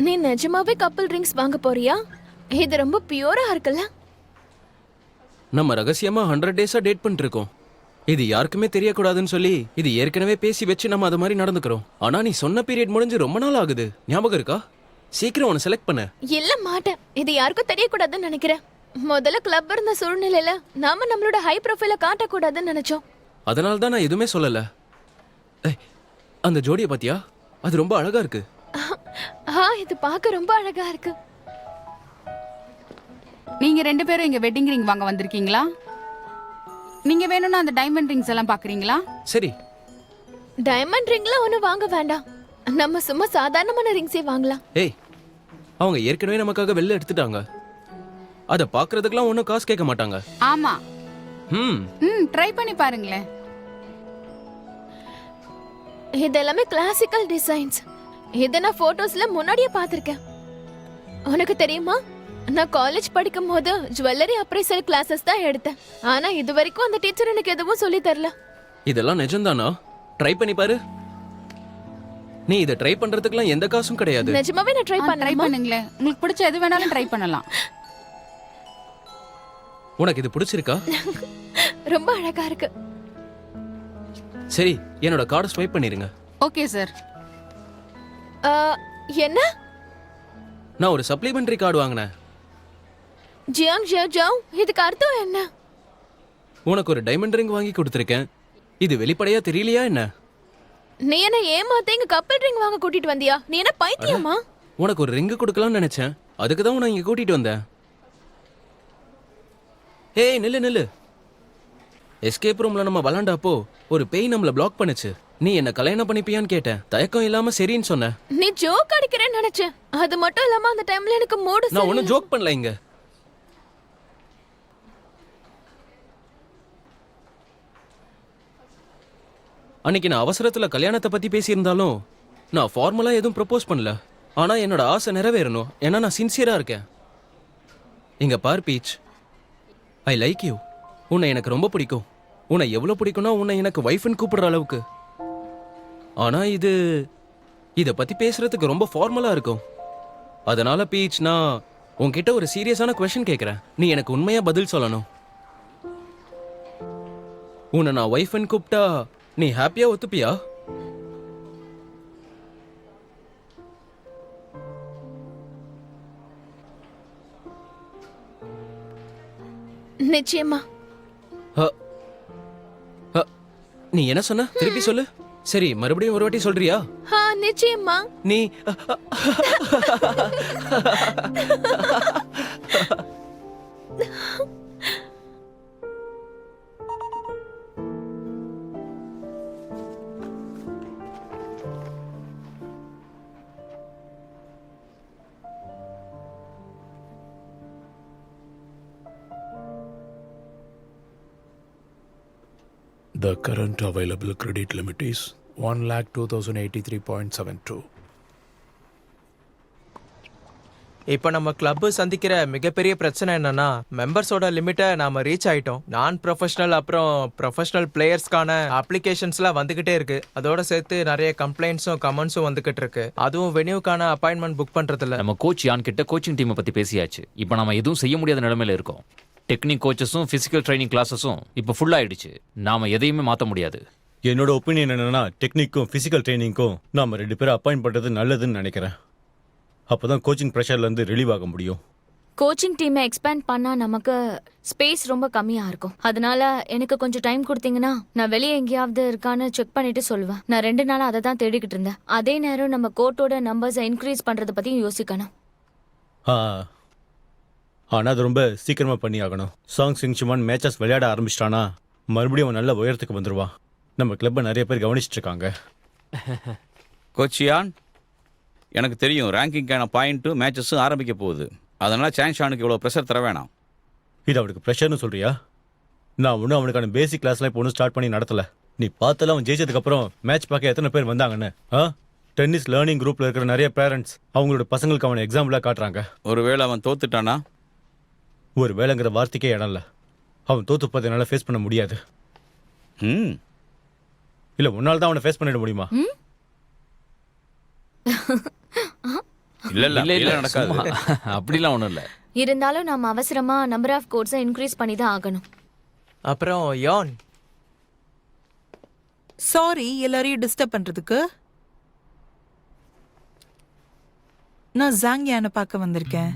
நீ நிஜமாவே கப்பல் ட்ரிங்க்ஸ் வாங்க போறியா? இது ரொம்ப பியூரா இருக்குல்ல. நம்ம ரகசியமா 100 டேஸா டேட் பண்ணிட்டு இருக்கோம். இது யாருக்குமே தெரியக்கூடாதுன்னு சொல்லி இது ஏற்கனவே பேசி வச்சு நம்ம அது மாதிரி நடந்துக்கிறோம். ஆனா நீ சொன்ன பீரியட் முடிஞ்சு ரொம்ப நாள் ஆகுது. ஞாபகம் இருக்கா? சீக்கிரம் உன்னை செலக்ட் பண்ண. இல்ல மாட்டேன். இது யாருக்கும் தெரியக்கூடாதுன்னு நினைக்கிறேன். முதல்ல கிளப் இருந்த சூழ்நிலையில நாம நம்மளோட ஹை ப்ரொஃபைல காட்டக்கூடாதுன்னு நினைச்சோம். அதனால தான் நான் எதுவுமே சொல்லல. ஏய், அந்த ஜோடியை பாத்தியா? அது ரொம்ப அழகா இருக்கு. இது பார்க்க ரொம்ப அழகா இருக்கு. நீங்க 2 பேரும் இங்க வெட்டிங் ரிங் வாங்க வந்திருக்கீங்களா? நீங்க வேணும்னா அந்த டைமண்ட் ரிங்ஸ் எல்லாம் பாக்குறீங்களா? சரி, டைமண்ட் ரிங்ல ஒண்ணு வாங்க வேண்டாம். நம்ம சும்மா சாதாரணமான ரிங்ஸே வாங்கலாம். ஏய், அவங்க ஏற்கனவே நமக்காக வெளில எடுத்துட்டாங்க. அதை பாக்குறதுக்கெல்லாம் ஒன்றும் காசு கேட்க மாட்டாங்க. ஆமா. ம் ட்ரை பண்ணி பாருங்களேன். இதெல்லாமே கிளாசிக்கல் டிசைன்ஸ். இதை நான் போட்டோஸ்ல முன்னாடியே பார்த்திருக்கேன். உனக்கு தெரியுமா, நான் காலேஜ் படிக்கும் போது ஜுவல்லரி அப்ரைசல் கிளாஸஸ் தான் எடுத்தேன். ஆனா இது வரைக்கும் அந்த டீச்சர் எனக்கு எதுவும் சொல்லி தரல. இதெல்லாம் நிஜம்தானா? ட்ரை பண்ணி பாரு. நீ இதை ட்ரை பண்றதுக்குலாம் எந்த காசும் கிடையாது. நிஜமாவே நான் ட்ரை ட்ரை பண்ணேன். பண்ணுங்களேன். உங்களுக்கு பிடிச்ச எது வேணாலும் ட்ரை பண்ணலாம். உனக்கு இது பிடிச்சிருக்கா? ரொம்ப அழகா இருக்கு. சரி, என்னோட கார்டை ஸ்வைப் பண்ணிருங்க. Okay sir. என்ன? நான் ஒரு சப்ளிமெண்டரி கார்டு வாங்கினேன். ஜியாங் ஜியாங், இதுக்கு அர்த்தம் என்ன? உனக்கு ஒரு டைமண்ட் ரிங் வாங்கி கொடுத்துருக்கேன். இது வெளிப்படையா தெரியலையா என்ன? நீ என்ன ஏமாத்த இங்க கப்பல் ரிங் வாங்க கூட்டிட்டு வந்தியா? நீ என்ன பைத்தியமா? உனக்கு ஒரு ரிங்கு கொடுக்கலாம்னு நினைச்சேன். அதுக்கு தான் உன்னை இங்க கூட்டிட்டு வந்தேன். ஏய், நில்லு நில்லு. எஸ்கேப் ரூம்ல நம்ம விளாண்டப்போ ஒரு பேய் நம்மள பிளாக் பண்ணுச்சு. நீ என்ன கல்யாணம் பண்ணிப்பியான்னு கேட்டேன். தயக்கம் இல்லாம சரின்னு சொன்ன. நீ ஜோக் அடிக்கிறேன்னு நினைச்சேன். அது மட்டும் இல்லாம அந்த டைம்ல எனக்கு மூடு. நான் ஒன்னும் ஜோக் பண்ணல இங்க. அன்னைக்கு நான் அவசரத்துல கல்யாணத்தை பத்தி பேசியிருந்தாலும் நான் ஃபார்மலா எதுவும் ப்ரப்போஸ் பண்ணல. ஆனா என்னோட ஆசை நிறைவேறணும். ஏன்னா நான் சின்சியரா இருக்கேன். இங்க பார் பீச், ஐ லைக் யூ. உன்னை எனக்கு ரொம்ப பிடிக்கும். உன்னை எவ்வளவு பிடிக்கும்னா உன்னை எனக்கு வைஃப்னு கூப்பிடுற அளவுக்கு. ஆனா இத பத்தி பேசுறதுக்கு ரொம்ப ஃபார்மலா இருக்கும். அதனால பீச், நான் உன்கிட்ட ஒரு சீரியஸான क्वेश्चन கேக்குறேன். நீ எனக்கு உண்மையா பதில் சொல்லணும். உன்னை நான் வைஃப்னு கூப்பிட்டா நீ ஹாப்பியா ஒத்துப்பியா? நிச்சயமா. நீ என்ன சொன்ன? திருப்பி சொல்லு. சரி, மறுபடியும் ஒரு வாட்டி சொல்றியா? நிச்சயமா. நீ The current available credit limit is 1,02,083.72. இப்போ நம்ம கிளப் சந்திக்கிற மிகப்பெரிய பிரச்சனை என்னன்னா, மெம்பர்ஸோட லிமிட்டை நாம ரீச் ஆயிட்டோம். நான் ப்ரொஃபஷனல் அப்புறம் ப்ரொஃபஷனல் பிளேயர்ஸ்க்கான அப்ளிகேஷன்ஸ்லாம் வந்துகிட்டே இருக்கு. அதோட சேர்த்து நிறைய கம்ப்ளைண்ட்ஸும் கமெண்ட்ஸும் வந்துகிட்டு இருக்கு. அதுவும் வென்யூக்கான அப்பாயின்மெண்ட் புக் பண்றதில்ல. நம்ம கோச் யான் கிட்ட கோச்சிங் டீமை பத்தி பேசியாச்சு. இப்போ நம்ம எதுவும் செய்ய முடியாத நிலைமையில இருக்கோம். டெக்னிக் கோச்சஸும் பிசிக்கல் ட்ரைனிங் கிளாஸஸும் இப்போ ஃபுல் ஆயிடுச்சு. நாம எதையுமே மாற்ற முடியாது. என்னோட ஒப்பீனியன் என்னன்னா, டெக்னிக்கும் பிசிக்கல் ட்ரைனிங்க்கும் நாம 2 பேரும் அப்பாயிண்ட் பண்றது நல்லதுன்னு நினைக்கிறேன். அப்பதான் கோச்சிங் ப்ரெஷர்ல இருந்து ரிலீவ் ஆக முடியும். கோச்சிங் டீமை எக்ஸ்பேண்ட் பண்ணா நமக்கு ஸ்பேஸ் ரொம்ப கம்மியா இருக்கும். அதனால எனக்கு கொஞ்சம் டைம் கொடுத்தீங்கன்னா நான் வெளியே எங்கேயாவது இருக்கான்னு செக் பண்ணிட்டு சொல்லுவேன். நான் 2 நாளா அதை தான் தேடிக்கிட்டு இருந்தேன். அதே நேரம் நம்ம கோர்ட்டோட நம்பர்ஸை இன்க்ரீஸ் பண்றதை பத்தியும் யோசிக்கணும். ஆனா அது ரொம்ப சீக்கிரமா பண்ணி ஆகணும். சாங் சிங்சுமான் மேட்சஸ் விளையாட ஆரம்பிச்சிட்டானா மறுபடியும் நல்ல உயரத்துக்கு வந்துருவான். நம்ம கிளப்பை நிறைய பேர் கவனிச்சிட்டு இருக்காங்க. கோச்சியான், எனக்கு தெரியும் ரேங்கிங்கான பாயிண்ட்டும் மேட்சஸும் ஆரம்பிக்க போகுது. அதனால சாங்ஷானுக்கு இவ்வளோ ப்ரெஷர் தர வேணாம். இது அவனுக்கு ப்ரெஷர்னு சொல்றியா? நான் ஒன்றும் அவனுக்கான பேசிக் கிளாஸ்லாம் இப்போ ஒன்றும் ஸ்டார்ட் பண்ணி நடத்தல. நீ பார்த்தல அவன் ஜெயிச்சதுக்கப்புறம் மேட்ச் பார்க்க எத்தனை பேர் வந்தாங்கன்னு. டென்னிஸ் லேர்னிங் குரூப்ல இருக்கிற நிறைய பேரண்ட்ஸ் அவங்களோட பசங்களுக்கு அவனை எக்ஸாம்பிளாக காட்டுறாங்க. ஒருவேளை அவன் தோத்துட்டானா? ஒரு வேலைங்கிற வார்த்தைக்கே இடம் இல்லை. அவன் தோத்துப்பதை என்னால் ஃபேஸ் பண்ண முடியாது. இல்லை, உன்னால தான் அவனை ஃபேஸ் பண்ணிட முடியுமா? இல்ல நடக்காது. அப்படிலாம் ஒன்றும் இல்லை. இருந்தாலும் நாம அவசரமா நம்பர் ஆஃப் கோர்ட்ஸை இன்க்ரீஸ் பண்ணி தான் ஆகணும். அப்புறம் யான், சாரி எல்லாரையும் டிஸ்டர்ப் பண்றதுக்கு. நான் ஜாங் யானை பார்க்க வந்திருக்கேன்.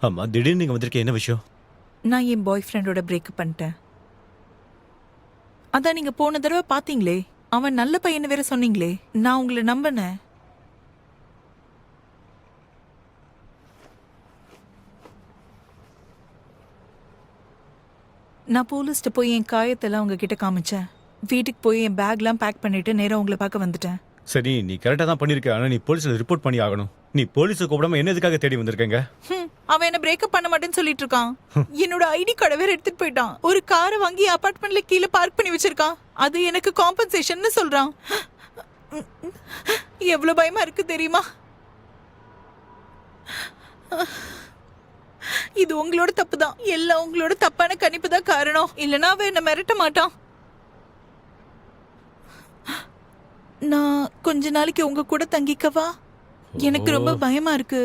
ஆமா, திடீர்னு நீங்க வந்திருக்க என்ன விஷயம்? நான் என் பாய் ஃப்ரெண்டோட பிரேக்கப் பண்ணிட்டேன். அதான் நீங்க போன தடவை பாத்தீங்களே, அவன் நல்ல பையனை வேற சொன்னீங்களே, நான் உங்களை நம்பினேன். நான் போலீஸ்ட்டு போய் என் காயத்தெல்லாம் உங்ககிட்ட காமிச்சேன். வீட்டுக்கு போய் என் பேக்லாம் பேக் பண்ணிட்டு நேரா உங்களை பார்க்க வந்துட்டேன். சரி, நீ கரெக்டா தான் பண்ணிருக்க. ஆனா நீ போலீஸ்ல ரிப்போர்ட் பண்ணி ஆகணும். நீ போலீஸை கூப்பிடாம என்ன எதுக்காக தேடி வந்திருக்கீங்க? அவன் என்ன பிரேக்கப் பண்ண மாட்டேன்னு சொல்லிட்டு இருக்கான். என்னோட ஐடி கார்டை வேற எடுத்துட்டு போயிட்டான். ஒரு காரை வாங்கி அபார்ட்மெண்ட்ல கீழே பார்க் பண்ணி வச்சிருக்கான். அது எனக்கு காம்பன்சேஷன் சொல்றான். எவ்வளவு பயமா இருக்கு தெரியுமா? இது உங்களோட தப்பு தான். எல்லாம் உங்களோட தப்பான கணிப்பு தான் காரணம். இல்லைன்னா அவன் என்ன மிரட்ட மாட்டான். நான் கொஞ்ச நாளைக்கு உங்க கூட தங்கிக்கவா? எனக்கு ரொம்ப பயமா இருக்கு.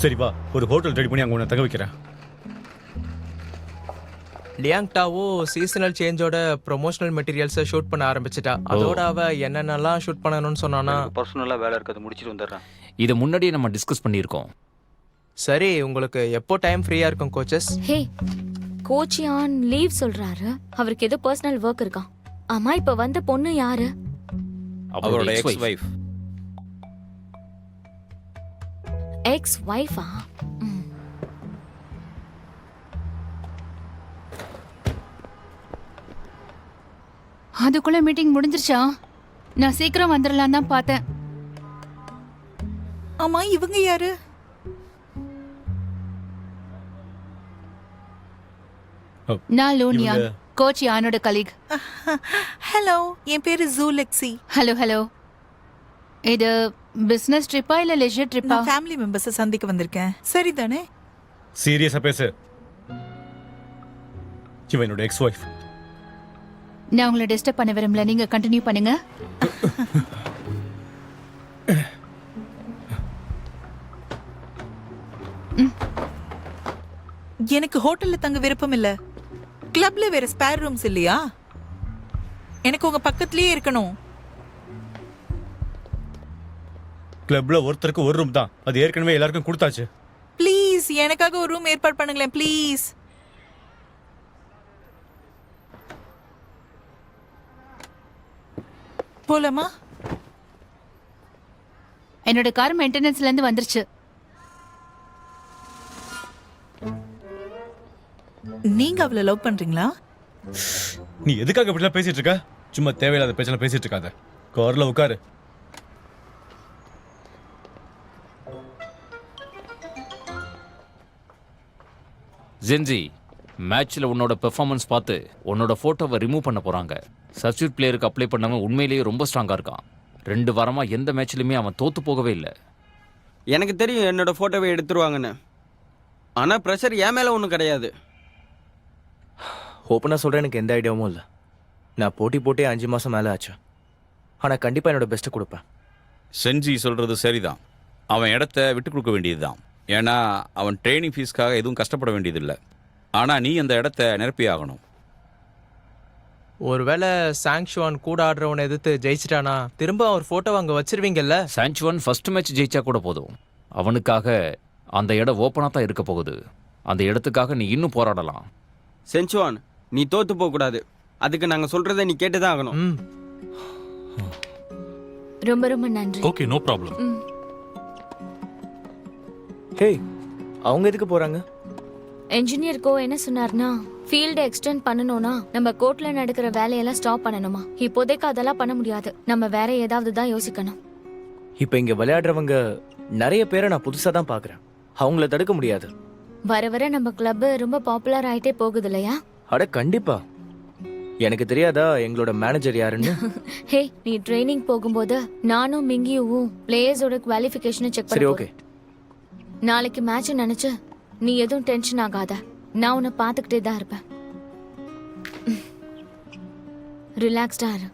சரி வா, ஒரு ஹோட்டல் ரெடி பண்ணி அங்க உன்னை தங்க வைக்கிறேன். லியாங்டாவோ சீசனல் சேஞ்சோட ப்ரொமோஷனல் மெட்டீரியல்ஸை ஷூட் பண்ண ஆரம்பிச்சிட்டா. அதோட அவ என்னென்னலாம் ஷூட் பண்ணணும்னு சொன்னானா பர்சனலாக வேலை இருக்கிறது முடிச்சுட்டு வந்துடுறேன். இதை முன்னாடியே நம்ம டிஸ்கஸ் பண்ணியிருக்கோம். சரி, உங்களுக்கு எப்போ டைம் ஃப்ரீயா இருக்கும் coaches? Hey, coach on leave சொல்றாரு. அவருக்கு ஏதோ பர்சனல் ஒர்க் இருக்கா. ஆமா, இப்ப வந்த பொண்ணு யாரு? அவரோட எக்ஸ் வைஃப். எக்ஸ் வைஃபா? அதுக்குள்ள மீட்டிங் முடிஞ்சிருச்சா? நான் சீக்கிரம் வந்துடலாம் தான் பார்த்தேன். ஆமா, இவங்க யாரு? நான் லோனியான், கோச் யானோட கலீக். ஹலோ, என் பேரு ஜூலெக்ஸி. Hello hello. இது பிசினஸ் ட்ரிப்பா இல்ல லெஜர் ட்ரிப்பா? நான் ஃபேமிலி மெம்பர்ஸை சந்திக்க வந்திருக்கேன். சரிதானே? சீரியஸா பேசு. இவன் என்னோட எக்ஸ் ஒய்ஃப். நான் உங்களை டிஸ்டர்ப் பண்ண விரும்பல. நீங்க கண்டினியூ பண்ணுங்க. எனக்கு ஹோட்டல்ல தங்க விருப்பம் இல்ல. கிளப்ல வேற ஸ்பேர் ரூம்ஸ் இல்லையா? எனக்கு உங்க பக்கத்துலயே இருக்கணும். கிளப்ல ஒருத்தருக்கு ஒரு ரூம் தான். அது ஏற்கனவே எல்லாருக்கும் கொடுத்தாச்சு. ப்ளீஸ் எனக்காக ஒரு ரூம் ஏற்பாடு பண்ணுங்களேன் ப்ளீஸ். போலாமா? என்னோட கார் மெயின்டெனன்ஸ்ல இருந்து வந்துருச்சு. நீங்க அவளை லவ் பண்றீங்களா? நீ எதுக்காக இப்படிலாம் பேசிட்டு இருக்க? சும்மா தேவையில்லாத பேச்செல்லாம் பேசிட்டு இருக்காத. கார்ல உட்காரு. ஜென்ஜி, மேட்ச்ல உன்னோட பெர்ஃபார்மன்ஸ் பார்த்து உன்னோட போட்டோவை ரிமூவ் பண்ண போறாங்க. சப்ஸ்டியூட் பிளேயருக்கு அப்ளை பண்ணவன் உண்மையிலேயே ரொம்ப ஸ்ட்ராங்கா இருக்கான். 2 வாரமா எந்த மேட்ச்லயுமே அவன் தோத்து போகவே இல்லை. எனக்கு தெரியும் என்னோட ஃபோட்டோவை எடுத்துருவாங்கன்னு. ஆனால் ப்ரெஷர் என் மேலே ஒன்றும் கிடையாது. ஓப்பனாக சொல்கிறேன், எனக்கு எந்த ஐடியாவும் இல்லை. நான் போட்டே 5 மாதம் மேலே ஆச்சு. ஆனால் கண்டிப்பாக என்னோட பெஸ்ட்டை கொடுப்பேன். செஞ்சி சொல்றது சரிதான். அவன் இடத்த விட்டு கொடுக்க வேண்டியதுதான். ஏன்னா அவன் ட்ரைனிங் ஃபீஸ்க்காக எதுவும் கஷ்டப்பட வேண்டியதில்லை. ஆனால் நீ அந்த இடத்த நிரப்பி ஆகணும். ஒருவேளை சாங்ஷுவான் கூட ஆடுறவனை எதிர்த்து ஜெயிச்சிட்டானா திரும்ப அவர் போட்டோ அங்கே வச்சிருவீங்கல்ல? சான்சுவான் ஃபர்ஸ்ட் மேட்ச் ஜெயிச்சா கூட போதும். அவனுக்காக அந்த இடம் ஓப்பனாக தான் இருக்க போகுது. அந்த இடத்துக்காக நீ இன்னும் போராடலாம். சென்சுவான், நீ தோத்து போகக்கூடாது. அதுக்கு நாங்கள் சொல்கிறத நீ கேட்டு தான் ஆகணும். ரொம்ப ரொம்ப நன்றி. Okay, no problem. ஹே, அவங்க எதுக்கு போகிறாங்க? என்ஜினியர்க்கோ என்ன சொன்னார்னா, ஃபீல்டை எக்ஸ்டெண்ட் பண்ணணும்னா நம்ம கோர்ட்ல நடக்கிற வேலையெல்லாம் ஸ்டாப் பண்ணணுமா. இப்போதைக்கு அதெல்லாம் பண்ண முடியாது. நம்ம வேற ஏதாவது தான் யோசிக்கணும். இப்போ இங்கே விளையாடுறவங்க நிறைய பேரை நான் புதுசாக தான் பார்க்குறேன். அவங்கள தடுக்க முடியாது. வர வர நம்ம கிளப் ரொம்ப பாப்புலர் ஆயிட்டே போகுது இல்லையா? அட கண்டிப்பா. எனக்கு தெரியாதா எங்களோட மேனேஜர் யாருன்னு? ஹே, நீ ட்ரைனிங் போகும்போது நானும் மிங்கியும் பிளேயர்ஸோட குவாலிஃபிகேஷனை செக் சரி, பண்ண ஓகே. நாளைக்கு மேட்ச் நினைச்சு நீ எதுவும் டென்ஷன் ஆகாத. நான் உன்னை பார்த்துக்கிட்டே தான் இருப்பேன். ரிலாக்ஸ்டா இரு.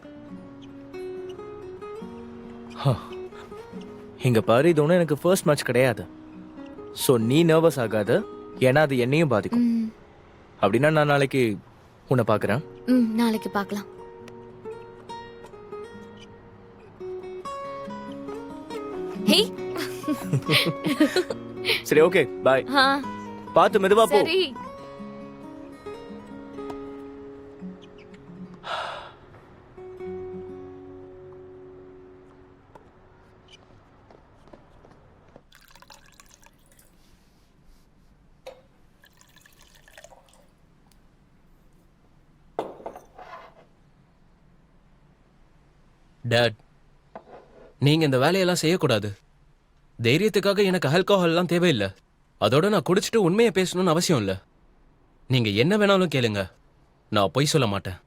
இங்க பாரு, இது ஒன்றும் எனக்கு ஃபர்ஸ்ட் மேட்ச் கிடையாது. ஸோ நீ நர்வஸ் ஆகாத. ஏன்னா அது என்னையும் பாதிக்கும். அப்படின்னா நான் நாளைக்கு உன்னை பார்க்குறேன். நாளைக்கு பார்க்கலாம். ஹே சரி, ஓகே, பாய். ஆ பார்த்து மெதுவா போ. சரி. டேட், நீங்க இந்த வேலையெல்லாம் செய்யக்கூடாது. தைரியத்துக்காக எனக்கு ஆல்கஹால்லாம் தேவையில்லை. அதோட நான் குடிச்சிட்டு உண்மையை பேசணும்னு அவசியம் இல்லை. நீங்க என்ன வேணாலும் கேளுங்க, நான் பொய் சொல்ல மாட்டேன்.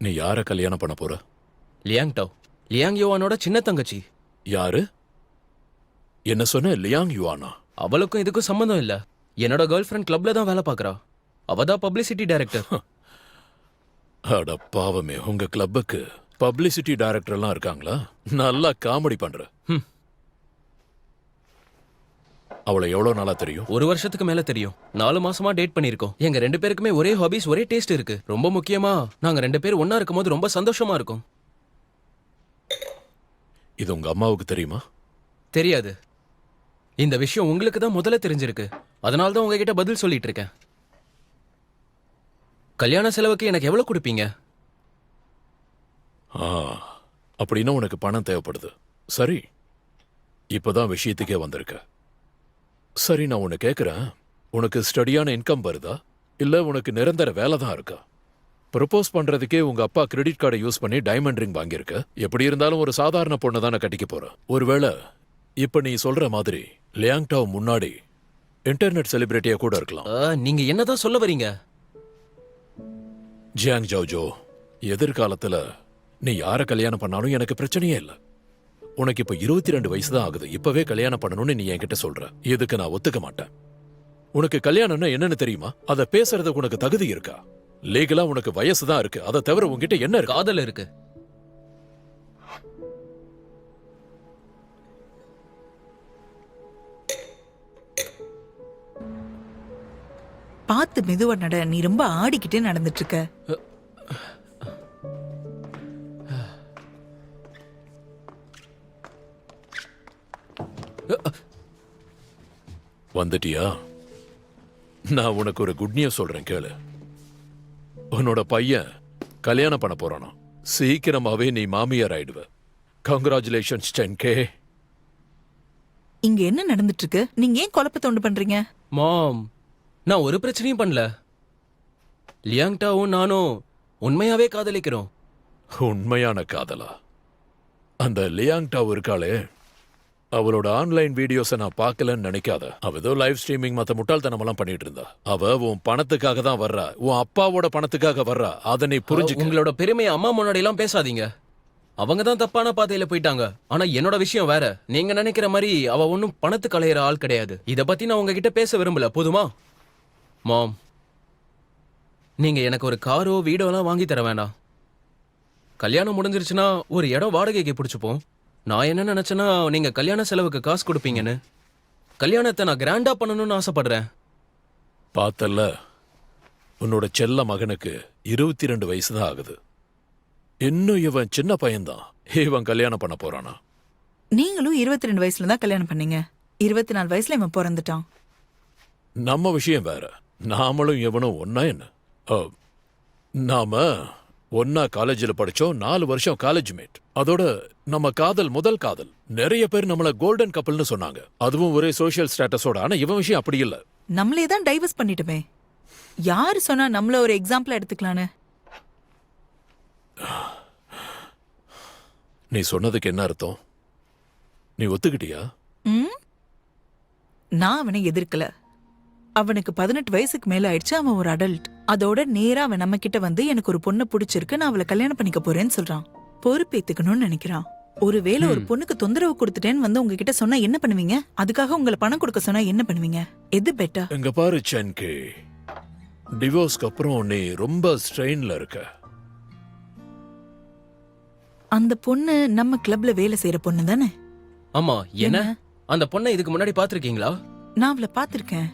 நீ யார கல்யாணம் பண்ண போற? லியாங் டவ், லியாங் யுவானோட சின்ன தங்கச்சி. யாரு? என்ன சொன்ன? லியாங் யுவானா? அவளுக்கும் இதுக்கும் சம்மந்தம் இல்ல. என்னோட கேர்ள் ஃப்ரெண்ட் கிளப்ல தான் வேலை பார்க்கறா. அவ தான் பப்ளிசிட்டி டைரக்டர். அட பாவமே, உங்க கிளப்புக்கு பப்ளிசிட்டி டைரக்டர் எல்லாம் இருக்காங்களா? நல்லா காமெடி பண்ற. அவளை எவ்வளவு நாளா தெரியும்? 1 வருஷத்துக்கு மேல தெரியும். 4 மாசமா டேட் பண்ணிருக்கோம். எங்க 2 பேருக்குமே ஒரே ஹாபிஸ், ஒரே டேஸ்ட் இருக்கு. ரொம்ப முக்கியமா நாங்க 2 பேரும் ஒண்ணா இருக்கும்போது ரொம்ப சந்தோஷமா இருக்கும். இது உங்க அம்மாவுக்கு தெரியுமா? தெரியாது. இந்த விஷயம் உங்களுக்கு தான் முதல்ல தெரிஞ்சிருக்கு. அதனால தான் உங்ககிட்ட பதில் சொல்லிட்டு இருக்கேன். கல்யாண செலவுக்கு எனக்கு எவ்வளவு கொடுப்பீங்க? அப்படின்னா உனக்கு பணம் தேவைப்படுது. சரி, இப்பதான் விஷயத்துக்கே வந்திருக்க. சரி, நான் உன்னை கேட்கிறேன், உனக்கு ஸ்டடியான இன்கம் வருதா, இல்ல உனக்கு நிரந்தர வேலை தான் இருக்கா? ப்ரப்போஸ் பண்றதுக்கே உங்க அப்பா கிரெடிட் கார்டை யூஸ் பண்ணி டைமண்ட் ரிங் வாங்கியிருக்க. எப்படி இருந்தாலும் ஒரு சாதாரண பொண்ணு தானே கட்டிக்க போற. ஒருவேளை இப்ப நீ சொல்ற மாதிரி லியாங் டாவ் முன்னாடி இன்டர்நெட் செலிபிரிட்டியா கூட இருக்கலாம். நீங்க என்னதான் சொல்ல வரீங்க? ஜியாங் ஜோஜோ, எதிர்காலத்துல நீ யார கல்யாணம் பண்ணாலும் எனக்கு பிரச்சனையே இல்லை. உனக்கு இப்ப 22 வயசு தான் ஆகுது. இப்பவே கல்யாணம் பண்ணணும்னு நீ என்கிட்ட சொல்ற. இதுக்கு நான் ஒத்துக்க மாட்டேன். உனக்கு கல்யாணம்னா என்னன்னு தெரியுமா? அதை பேசுறதுக்கு உனக்கு தகுதி இருக்கா? லீகலா உனக்கு வயசு தான் இருக்கு. அதை தவிர உன்கிட்ட என்ன இருக்கு? காதல் இருக்கு. பார்த்து மெதுவா நட. நீ ரொம்ப ஆடிக்கிட்டே நடந்துட்டு இருக்க. வந்துட்டியா? நான் உனக்கு ஒரு குட் நியூஸ் சொல்றேன், கேளு. உன்னோட பையன் கல்யாணம் பண்ண போறானா. சீக்கிரமாவே நீ மாமியார் ஆயிடுவ. Congratulations 10K. இங்க என்ன நடந்துட்டு இருக்கு? நீங்க ஏன் குழப்பத்தை உண்டு பண்றீங்க? மாம், நான் ஒரு பிரச்சனையும் பண்ணல. லியாங் டாவும் நானும் உண்மையாவே காதலிக்கிறோம். உண்மையான காதலா? அந்த லியாங் டாவ் இருக்காளே, அவளோட ஆன்லைன் வீடியோஸை நான் பார்க்கலன்னு நினைக்காத. அவ ஏதோ லைவ் ஸ்ட்ரீமிங் மத்த முட்டாள்தனமெல்லாம் பண்ணிட்டு இருந்தா. அவ உன் பணத்துக்காக தான் வர்றா, உன் அப்பாவோட பணத்துக்காக வர்றா. அதை நீ புரிஞ்சு. உங்களோட பெருமையை அம்மா முன்னாடி எல்லாம் பேசாதீங்க. அவங்க தான் தப்பான பாதையில போயிட்டாங்க. ஆனா என்னோட விஷயம் வேற. நீங்க நினைக்கிற மாதிரி அவ ஒன்னும் பணத்துக்கு அலையிற ஆள் கிடையாது. இத பத்தி நான் உங்ககிட்ட பேச விரும்பல. போதுமா? மாம், நீங்க எனக்கு ஒரு காரோ வீடோலாம் வாங்கி தர வேண்டாம். கல்யாணம் முடிஞ்சிருச்சுன்னா ஒரு இடம் வாடகைக்கு பிடிச்சுப்போம். நான் என்ன நினைச்சேன்னா, நீங்க கல்யாண செலவுக்கு காசு கொடுப்பீங்கன்னு. கல்யாணத்தை நான் கிராண்டா பண்ணணும்னு ஆசைப்படுறேன். பார்த்தல்ல, உன்னோட செல்ல மகனுக்கு 22 வயசு தான் ஆகுது. இன்னும் இவன் சின்ன பையன்தான். இவன் கல்யாணம் பண்ண போறானா? நீங்களும் 22 வயசுல தான் கல்யாணம் பண்ணீங்க. 24 வயசுல இவன் பிறந்துட்டான். நம்ம விஷயம் வேற. நாமளும் இவனும் ஒன்னா என்ன? நாம ஒன்னா காலேஜில் படிச்சோம். 4 வருஷம் காலேஜ் மேட். அதோட நம்ம காதல் முதல் காதல். நிறைய பேர் நம்மள கோல்டன் கப்பல்னு சொன்னாங்க. அதுவும் ஒரே சோஷியல் ஸ்டேட்டஸோட. ஆனா இவன் விஷயம் அப்படி இல்ல. நம்மளே தான் டைவர்ஸ் பண்ணிட்டுமே. யாரு சொன்னா நம்மள ஒரு எக்ஸாம்பிள் எடுத்துக்கலான்னு? நீ சொன்னதுக்கு என்ன அர்த்தம்? நீ ஒத்துக்கிட்டியா? நான் அவனை எதிர்க்கல. அவனுக்கு 18 வயசுக்கு மேல ஆயிடுச்சு. அவன் ஒரு அடல்ட். அதோட நேரா அவன் நம்ம கிட்ட வந்து எனக்கு ஒரு பொண்ணு பிடிச்சிருக்கு, நான் அவளை கல்யாணம் பண்ணிக்க போறேன்னு சொல்றான். பொறுப்பேத்துக்கணும்னு நினைக்கிறான். ஒருவேளை ஒரு பொண்ணுக்கு தொந்தரவு கொடுத்துட்டேன்னு வந்து உங்ககிட்ட சொன்னா என்ன பண்ணுவீங்க? அதுக்காக உங்களை பணம் கொடுக்க சொன்னா என்ன பண்ணுவீங்க? எது பெட்டர்? எங்க பாரு சென்கே, டிவோர்ஸ்க்கு அப்புறம் நீ ரொம்ப ஸ்ட்ரெயின்ல இருக்க. அந்த பொண்ணு நம்ம கிளப்ல வேலை செய்யற பொண்ணு தானே? ஆமா. என்ன அந்த பொண்ணை இதுக்கு முன்னாடி பாத்திருக்கீங்களா? நான் அவளை பாத்திருக்கேன்.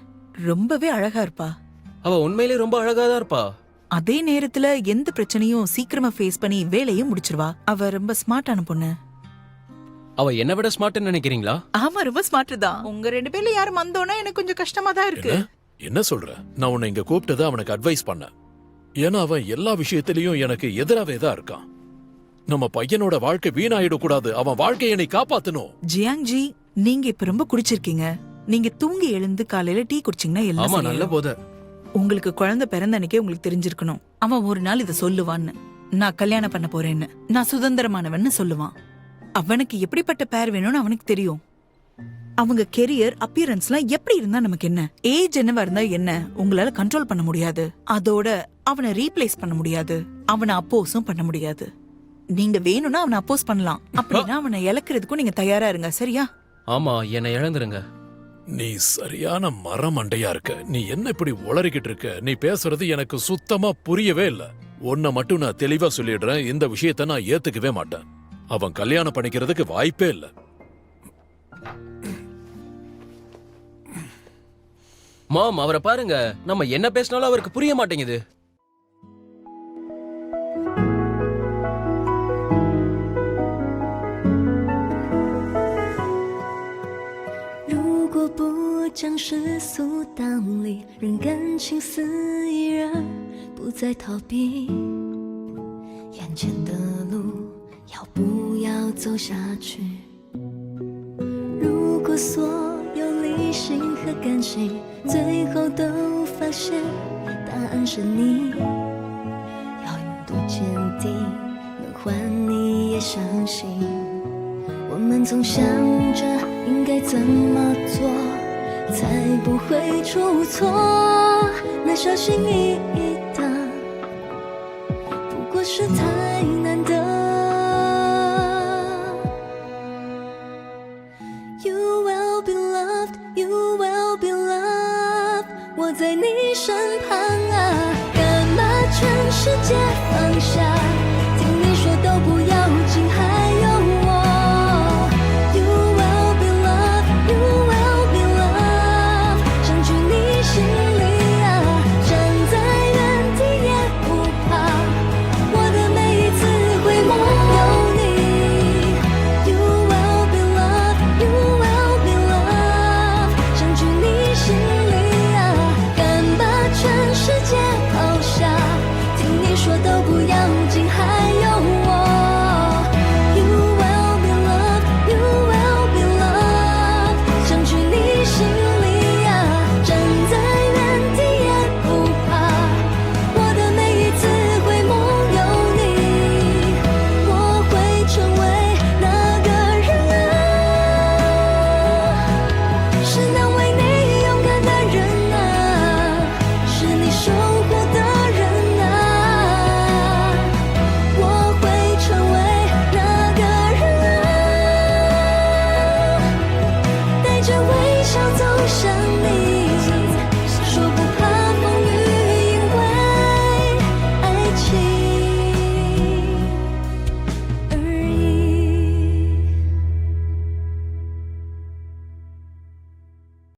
ரொம்பவே அழகா இருப்பா. அவ உண்மையிலேயே ரொம்ப அழகா தான் இருப்பா. அதே நேரத்துல எந்த பிரச்சனையும் சீக்கிரமா ஃபேஸ் பண்ணி வேலையும் முடிச்சிருவா. அவ ரொம்ப ஸ்மார்ட்டான பொண்ணு. அவ என்ன விட ஸ்மார்ட்னு நினைக்கிறீங்களா? ஆமா, ரொம்ப ஸ்மார்ட் தான். உங்க 2 பேர்ல யாரும் வந்தோன்னா எனக்கு கொஞ்சம் கஷ்டமா தான் இருக்கு. என்ன சொல்ற? நான் உன்னை இங்க கூப்பிட்டது அவனுக்கு அட்வைஸ் பண்ண. ஏன்னா அவன் எல்லா விஷயத்திலயும் எனக்கு எதிராவே தான் இருக்கான். நம்ம பையனோட வாழ்க்கை வீணாயிடக்கூடாது. அவன் வாழ்க்கையை நீ காப்பாத்தணும். ஜியாங்ஜி, நீங்க இப்ப ரொம்ப குடிச்சிருக்கீங்க. நீங்க தூங்கி எழுந்து காலையில டீ குடிச்சீங்கன்னா எல்லாம் ஆமா, நல்ல சரியாயிடும். போத. உங்களுக்கு குழந்தை பிறந்த அன்னைக்கே உங்களுக்கு தெரிஞ்சிருக்கணும். அவன் ஒரு நாள் இத சொல்லுவான்னு, நான் கல்யாணம் பண்ண போறேன்னு, நான் சுதந்திரமானவன்னு சொல்லுவான். அவனுக்கு எப்படிப்பட்ட பேர் வேணும்னு அவனுக்கு தெரியும். அவங்க கெரியர் அப்பியரன்ஸ்லாம் எப்படி இருந்தா நமக்கு என்ன? ஏஜ் என்னவா இருந்தா என்ன? உங்களால கண்ட்ரோல் பண்ண முடியாது. அதோட அவனை ரீப்ளேஸ் பண்ண முடியாது. அவனை அப்போஸும் பண்ண முடியாது. நீங்க வேணும்னா அவனை அப்போஸ் பண்ணலாம். அப்படின்னா அவனை இழக்கிறதுக்கும் நீங்க தயாரா இருங்க. சரியா? ஆமா, என்னை இழந்துருங்க. நீ சரியான மரமண்டையா இருக்க. நீ என்ன இப்படி உளறிக்கிட்டு இருக்க? நீ பேசுறது எனக்கு சுத்தமா புரியவே இல்ல. உன்னை மட்டும் நான் தெளிவா சொல்லிடுறேன், இந்த விஷயத்த நான் ஏத்துக்கவே மாட்டேன். அவன் கல்யாணம் பண்ணிக்கிறதுக்கு வாய்ப்பே இல்ல. மாம், அவரை பாருங்க. நம்ம என்ன பேசினாலும் அவருக்கு புரிய மாட்டேங்குது.将世俗当理，任感情肆意人不再逃避，眼前的路要不要走下去？如果所有理性和感性最后都发现答案是你，要有多坚定能换你也相信，我们总想着应该怎么做才不会出错，那小心翼翼的不过是太难得。You will be loved, you will be loved， 我在你身旁啊，干嘛全世界放下？